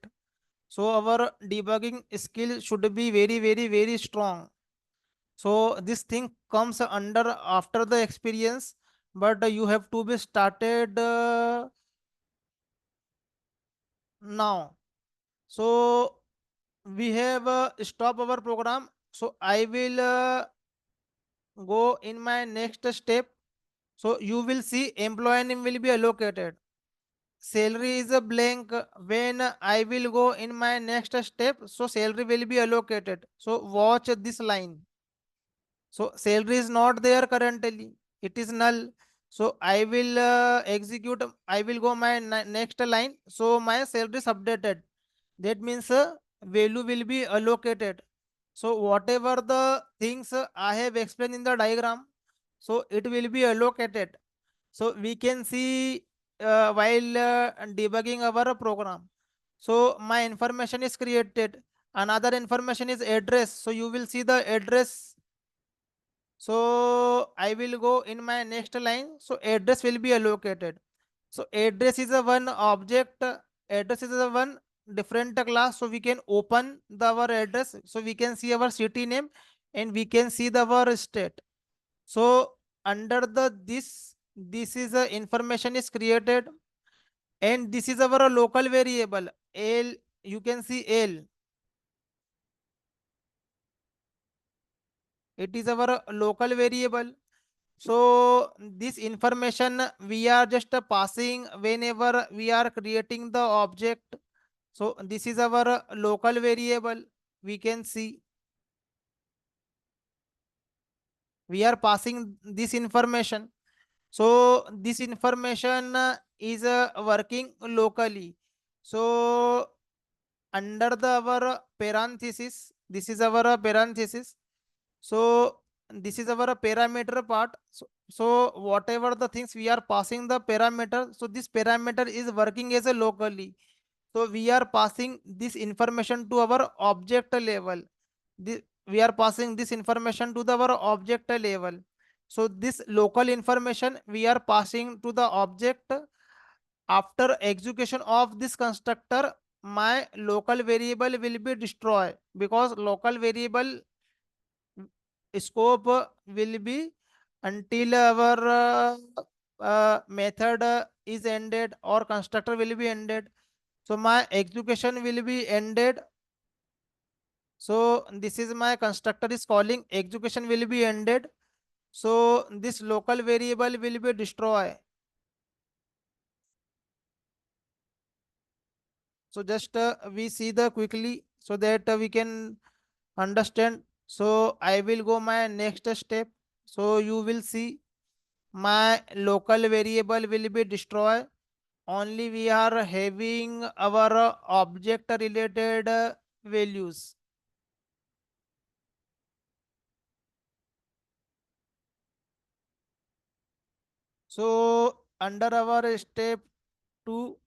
Speaker 1: So our debugging skill should be very, very, very strong. So this thing comes under after the experience, but you have to be started now. So we have stop our program. So I will go in my next step. So you will see employee name will be allocated. Salary is a blank. When I will go in my next step, so salary will be allocated. So watch this line. So salary is not there currently. It is null. So I will execute. I will go my next line. So my salary is updated. That means value will be allocated. So whatever the things I have explained in the diagram, so it will be allocated. So we can see while debugging our program. So my information is created. Another information is address. So you will see the address. So I will go in my next line. So address will be allocated. So address is a one object. Address is a one different class. So we can open our address. So we can see our city name, and we can see our state. So under the this this is a information is created, and this is our local variable L. You can see L. It is our local variable. So this information we are just passing whenever we are creating the object. So this is our local variable. We can see we are passing this information. So this information is working locally. So under the our parenthesis, this is our parenthesis. So this is our parameter part. So whatever the things we are passing the parameter, so this parameter is working as a locally. So we are passing this information to our object level. We are passing this information to our object level. So this local information we are passing to the object. After execution of this constructor, my local variable will be destroyed, because local variable scope will be until our method is ended or constructor will be ended. So my execution will be ended. So this is my constructor is calling, execution will be ended. So this local variable will be destroyed. So just we see the quickly so that we can understand. So I will go my next step. So you will see my local variable will be destroyed. Only we are having our object related values. So under our step 2,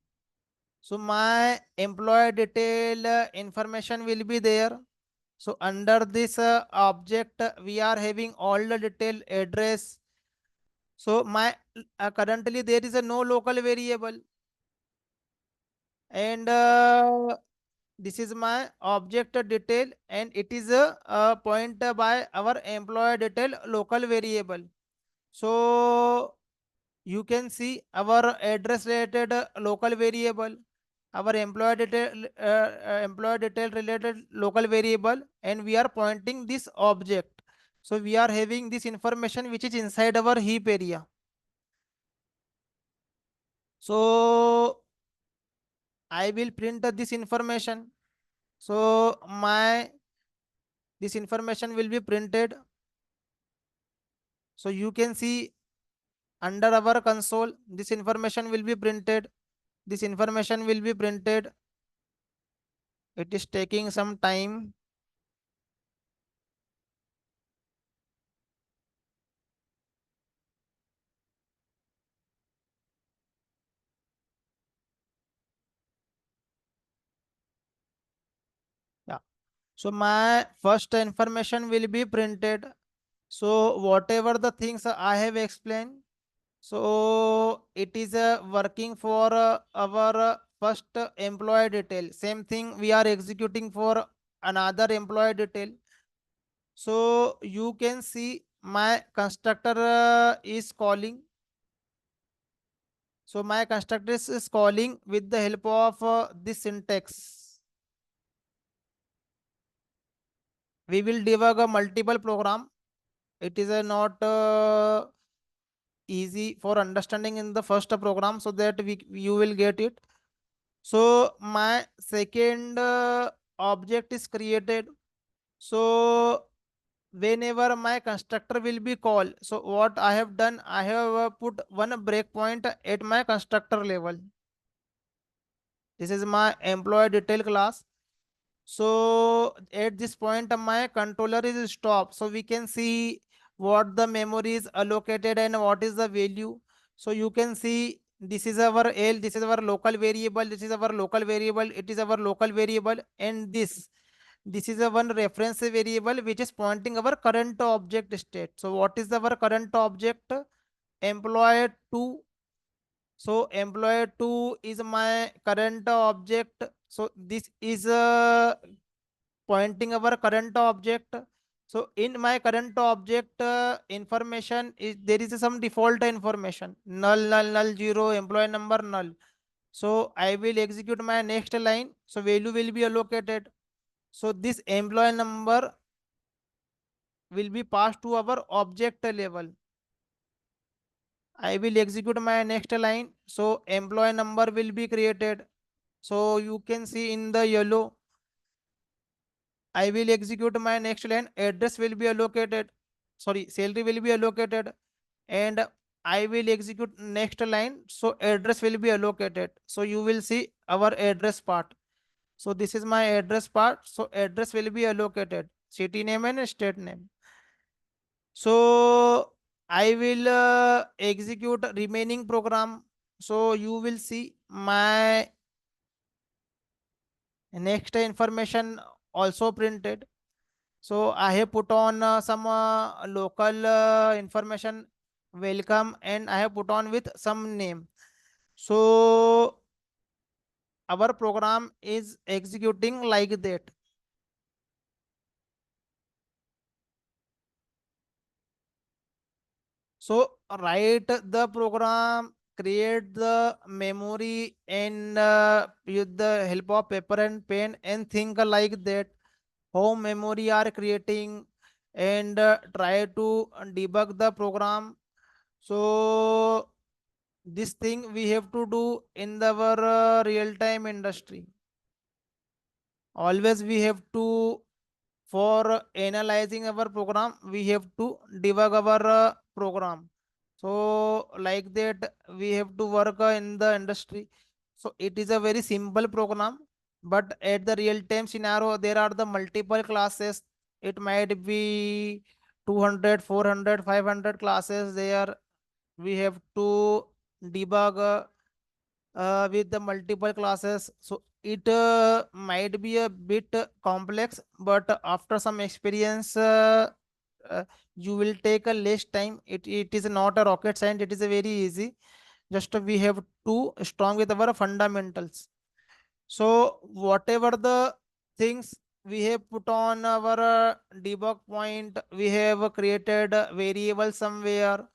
Speaker 1: so my employee detail information will be there. So under this object, we are having all the detail address. So my currently there is a no local variable, and this is my object detail, and it is a point by our employee detail local variable. So you can see our address related local variable, our employee detail related local variable, and we are pointing this object. So we are having this information which is inside our heap area. So I will print this information. So my this information will be printed. So you can see under our console this information will be printed. This information will be printed. It is taking some time. Yeah. So my first information will be printed. So whatever the things I have explained, so it is working for our first employee detail. Same thing we are executing for another employee detail. So you can see my constructor is calling. So my constructor is calling with the help of this syntax. We will debug a multiple program. It is not easy for understanding in the first program, so that you will get it. So my second object is created. So whenever my constructor will be called, so what I have done, I have put one breakpoint at my constructor level. This is my employee detail class. So at this point, my controller is stopped. So we can see what the memory is allocated and what is the value. So you can see this is our L, this is our local variable, this is our local variable, it is our local variable, and this is a one reference variable which is pointing our current object state. So what is our current object? Employee 2. So employee 2 is my current object. So this is pointing our current object. So in my current object information is there is some default information null null null zero employee number null. So I will execute my next line. So value will be allocated. So this employee number will be passed to our object level. I will execute my next line. So employee number will be created. So you can see in the yellow, I will execute my next line. Address will be allocated. Sorry, salary will be allocated. And I will execute next line. So address will be allocated. So you will see our address part. So this is my address part. So address will be allocated. City name and state name. So I will execute remaining program. So you will see my next information also printed. So I have put on some local information welcome and I have put on with some name. So our program is executing like that. So write the program, create the memory and with the help of paper and pen and think like that. How memory are creating and try to debug the program. So this thing we have to do in our real-time industry. Always we have to for analyzing our program we have to debug our program. So like that we have to work in the industry. So it is a very simple program, but at the real time scenario there are the multiple classes. It might be 200, 400, 500 classes there. We have to debug with the multiple classes. So it might be a bit complex, but after some experience, you will take a less time. It is not a rocket science. It is a very easy. Just we have to strong with our fundamentals. So whatever the things we have put on our debug point, we have created a variable somewhere.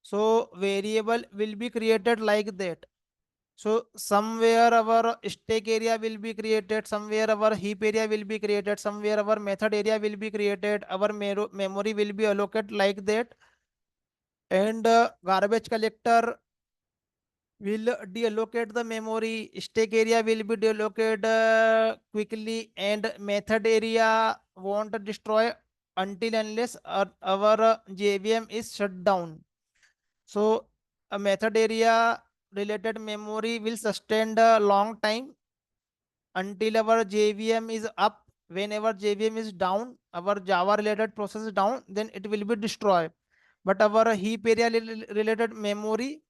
Speaker 1: So variable will be created like that. So somewhere our stack area will be created, somewhere our heap area will be created, somewhere our method area will be created, our memory will be allocated like that, and garbage collector will deallocate the memory, stack area will be deallocated quickly, and method area won't destroy until unless our JVM is shut down. So a method area related memory will sustain a long time until our JVM is up. Whenever JVM is down, our Java related process is down, then it will be destroyed. But our heap area related memory,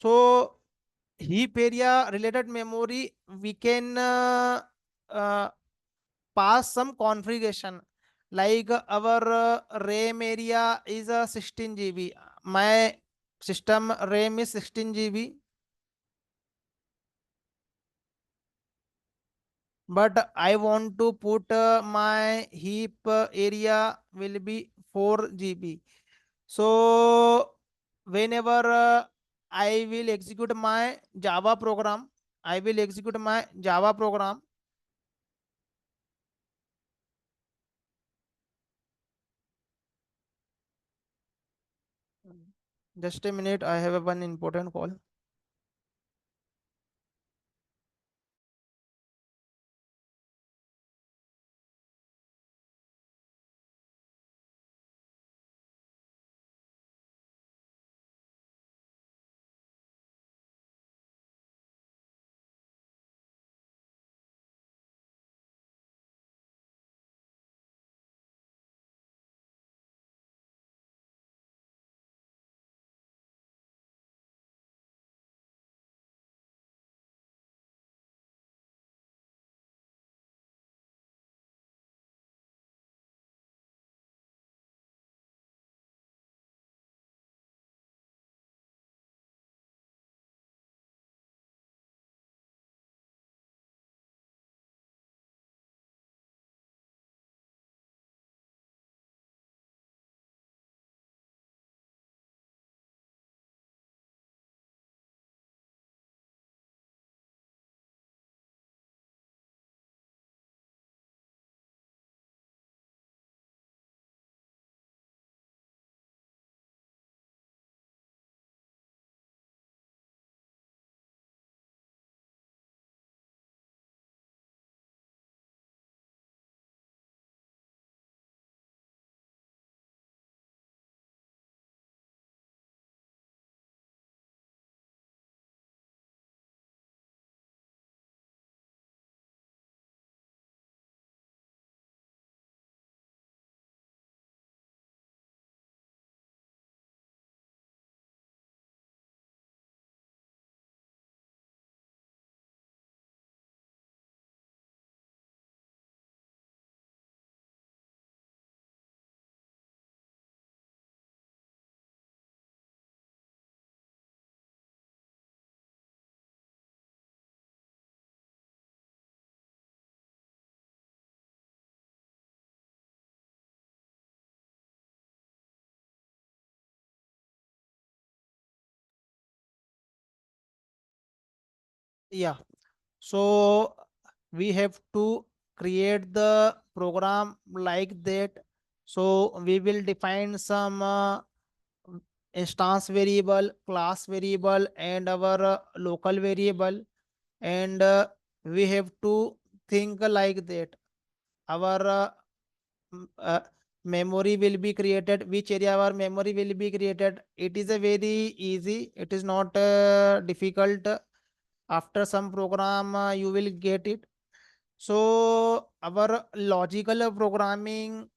Speaker 1: so heap area related memory, we can uh, pass some configuration like our RAM area is 16 GB. My system RAM is 16 GB, but I want to put my heap area will be 4 GB. So whenever I will execute my Java program, I will execute my Java program. Just a minute, I have a one important call. Yeah. So we have to create the program like that. So we will define some instance variable, class variable, and our local variable. And we have to think like that. Our m- uh, memory will be created. Which area our memory will be created? It is a very easy. It is not difficult. After some program, you will get it. So our logical programming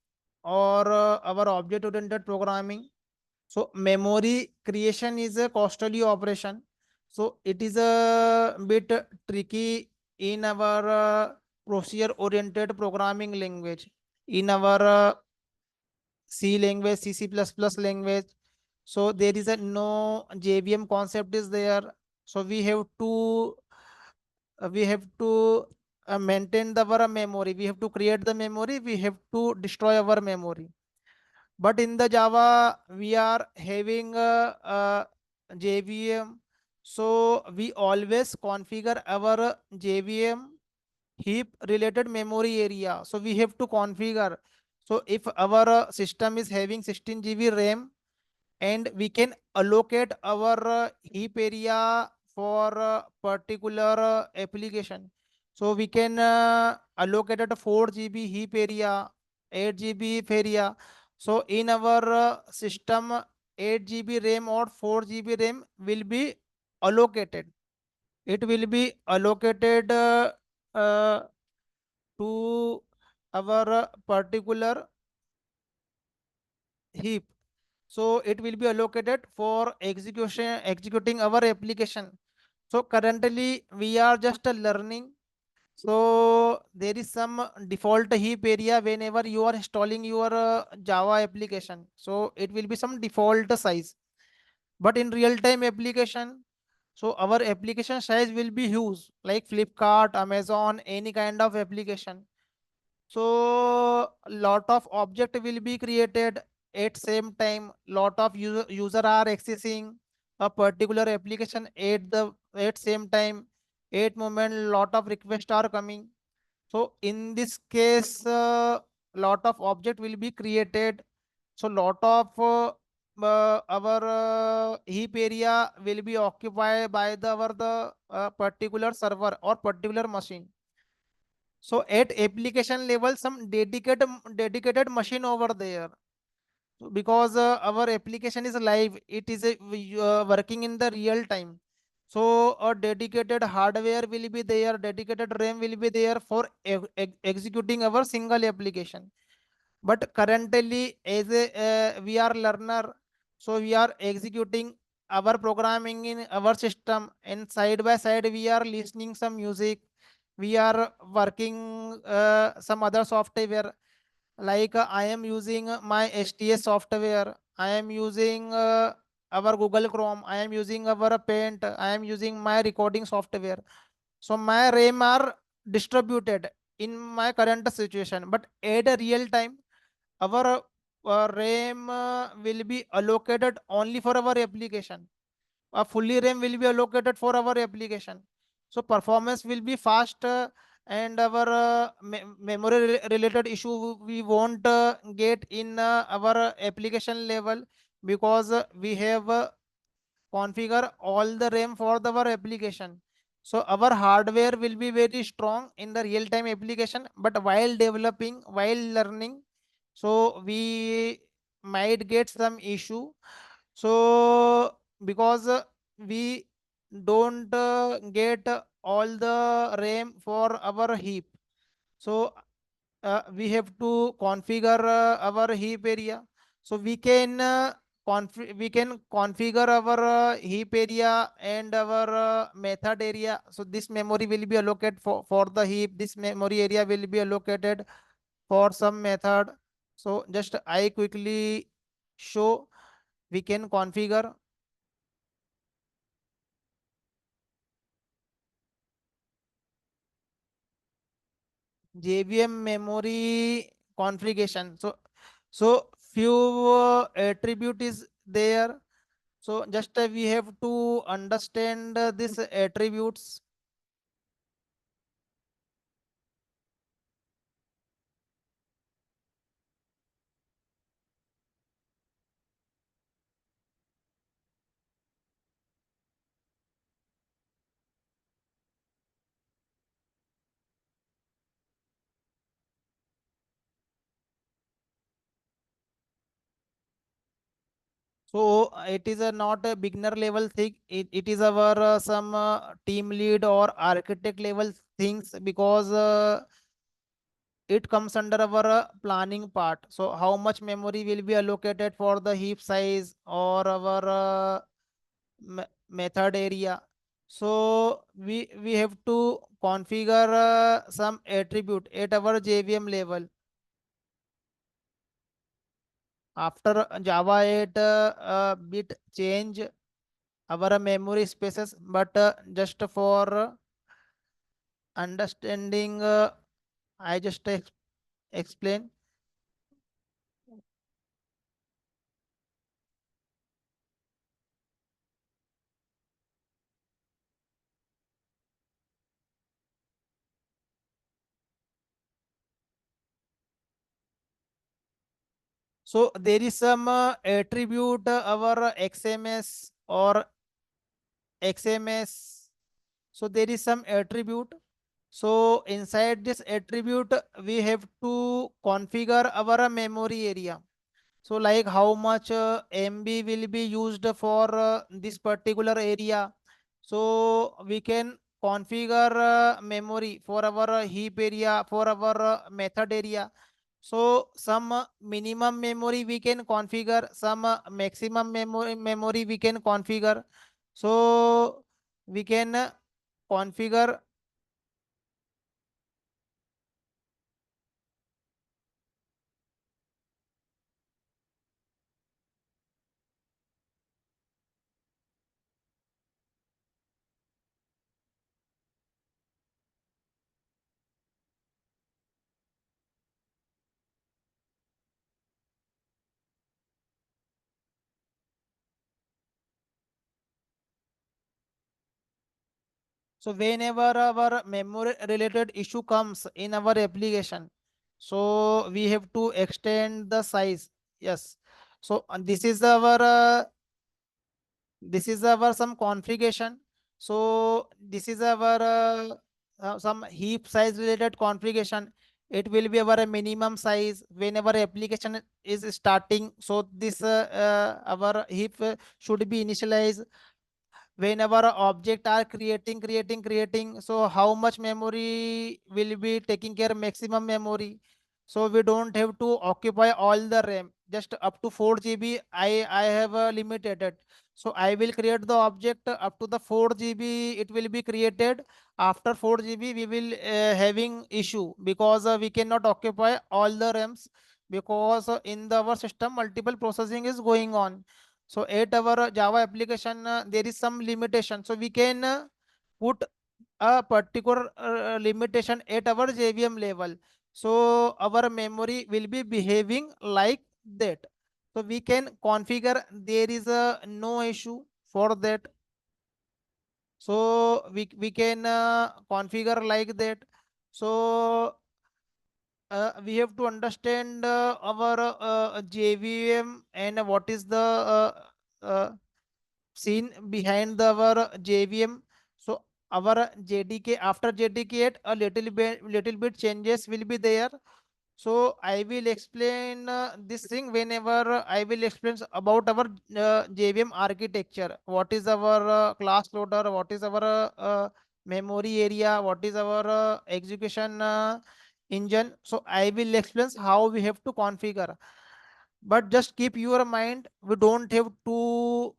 Speaker 1: or our object oriented programming. So memory creation is a costly operation. So it is a bit tricky in our procedure oriented programming language. In our C language, C++ language. So there is a no JVM concept is there. So we have to maintain our memory. We have to create the memory. We have to destroy our memory. But in the Java, we are having JVM. So we always configure our JVM heap related memory area. So we have to configure. So if our system is having 16 GB RAM, and we can allocate our heap area for a particular application. So we can allocate at a 4 GB heap area, 8 GB heap area. So in our system, 8 GB RAM or 4 GB RAM will be allocated. It will be allocated uh, to our particular heap. So it will be allocated for executing our application. So currently we are just learning. So there is some default heap area whenever you are installing your Java application. So it will be some default size. But in real time application, so our application size will be huge, like Flipkart, Amazon, any kind of application. So lot of object will be created at same time. Lot of user are accessing a particular application at same time. At moment, lot of requests are coming. So in this case, lot of object will be created. So lot of our heap area will be occupied by the particular server or particular machine. So at application level, some dedicated machine over there. So because our application is live, it is working in the real time. So a dedicated hardware will be there, dedicated RAM will be there for executing our single application. But currently, as a we are learner, so we are executing our programming in our system, and side by side we are listening some music. We are working some other software, like I am using my STS software. I am using our Google Chrome. I am using our Paint. I am using my recording software. So my RAM are distributed in my current situation, but at a real time, our RAM will be allocated only for our application. A fully RAM will be allocated for our application. So performance will be fast, and our memory related issue we won't get in our application level, because we have configure all the RAM for our application. So our hardware will be very strong in the real-time application, but while developing, while learning, so we might get some issue. So because we don't get all the RAM for our heap. So we have to configure our heap area. So we can configure our heap area and our method area. So this memory will be allocated for the heap. This memory area will be allocated for some method. So just I quickly show. We can configure JVM memory configuration. So few attribute is there. So just we have to understand this attributes. So it is a not a beginner level thing. It is our some team lead or architect level things, because it comes under our planning part. So how much memory will be allocated for the heap size or our method area. So we have to configure some attribute at our JVM level. After Java 8 bit change our memory spaces, but just for understanding, I just explain. So there is some attribute our XMS or XMS. So there is some attribute. So inside this attribute, we have to configure our memory area. So like how much MB will be used for this particular area. So we can configure memory for our heap area, for our method area. So some minimum memory we can configure, some maximum memory we can configure. So we can configure. So whenever our memory related issue comes in our application, so we have to extend the size. Yes. So this is our some configuration. So this is our some heap size related configuration. It will be our minimum size whenever application is starting. So this our heap should be initialized whenever object are creating. So how much memory will be taking care maximum memory. So we don't have to occupy all the RAM, just up to 4 GB. I have limited it. So I will create the object up to the 4 GB. It will be created. After 4 GB we will having issue, because we cannot occupy all the RAMs, because in the our system multiple processing is going on. So at our Java application, there is some limitation. So we can put a particular limitation at our JVM level. So our memory will be behaving like that. So we can configure. There is no issue for that. So we can configure like that. So we have to understand our JVM and what is the scene behind our JVM. So our JDK, after JDK 8, a little bit changes will be there. So I will explain this thing whenever I will explain about our JVM architecture. What is our class loader? What is our memory area? What is our execution engine? So I will explain how we have to configure. But just keep your mind, we don't have to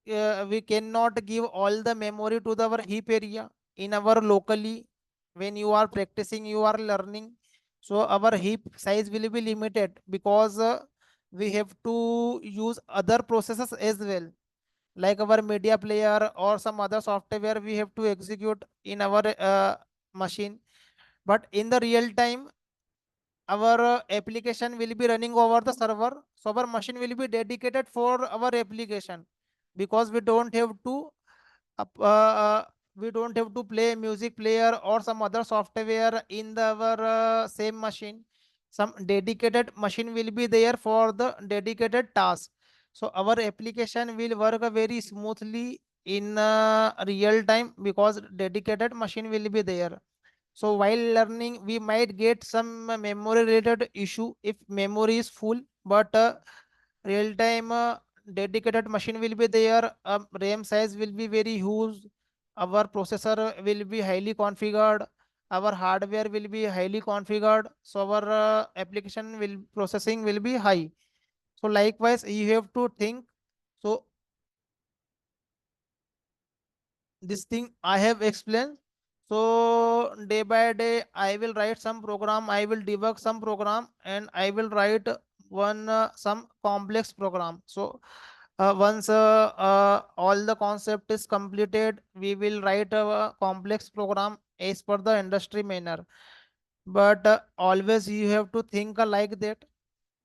Speaker 1: we cannot give all the memory to our heap area in our locally. When you are practicing, you are learning, so our heap size will be limited, because we have to use other processes as well, like our media player or some other software we have to execute in our machine. But in the real time, our application will be running over the server, so our machine will be dedicated for our application, because we don't have to play music player or some other software in our same machine. Some dedicated machine will be there for the dedicated task. So our application will work very smoothly in real time, because dedicated machine will be there. So while learning, we might get some memory related issue if memory is full, but real time dedicated machine will be there, RAM size will be very huge, our processor will be highly configured, our hardware will be highly configured, so our application will processing will be high. So likewise you have to think. So this thing I have explained. So day by day, I will write some program, I will debug some program, and I will write one some complex program. So once all the concept is completed, we will write a complex program as per the industry manner. But always you have to think like that.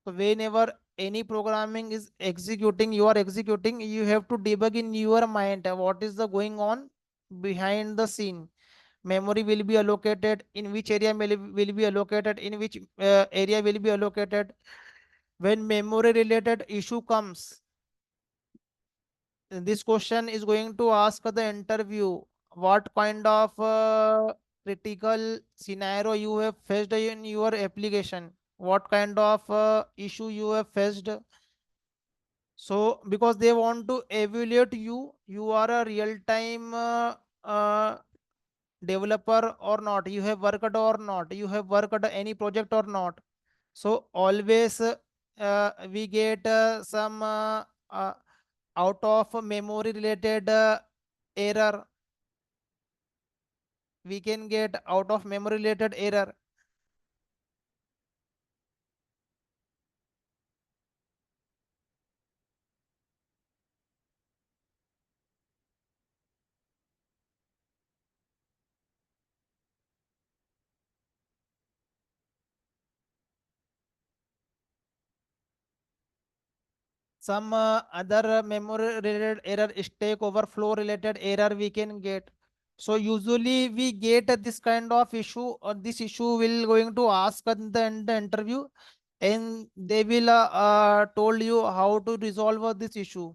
Speaker 1: So whenever any programming is executing, you are executing, you have to debug in your mind what is the going on behind the scene. Memory will be allocated, in which area will be allocated, in which area will be allocated. When memory related issue comes, this question is going to ask the interview what kind of critical scenario you have faced in your application, what kind of issue you have faced. So because they want to evaluate you, you are a real time uh, developer or not, you have worked or not, you have worked any project or not. So always we get some out of memory related error, we can get out of memory related error. Some other memory related error, stack overflow related error we can get. So usually we get this kind of issue, or this issue will going to ask in the interview, and they will told you how to resolve this issue,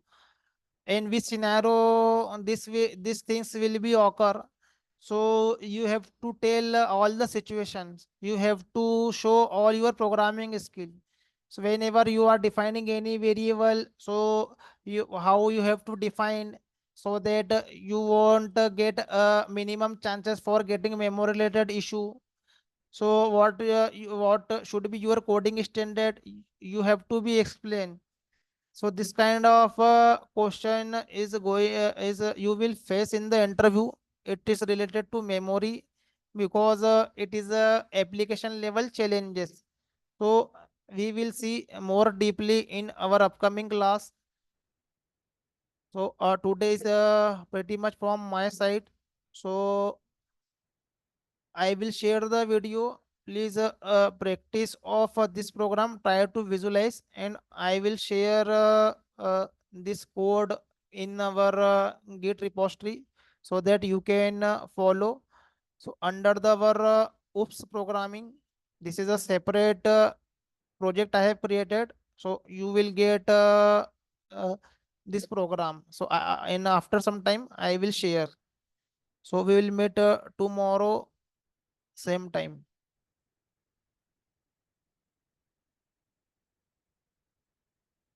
Speaker 1: in which scenario on this way these things will be occur. So you have to tell all the situations, you have to show all your programming skill. So whenever you are defining any variable, so you how you have to define, so that you won't get minimum chances for getting memory related issue. So what should be your coding standard, you have to be explained. So this kind of question is going is you will face in the interview. It is related to memory, because it is application level challenges. So we will see more deeply in our upcoming class. So today is pretty much from my side. So I will share the video. Please practice of this program. Try to visualize, and I will share this code in our Git repository so that you can follow. So under the our OOPS programming, this is a separate project I have created. So you will get this program. So and after some time I will share. So we will meet tomorrow same time.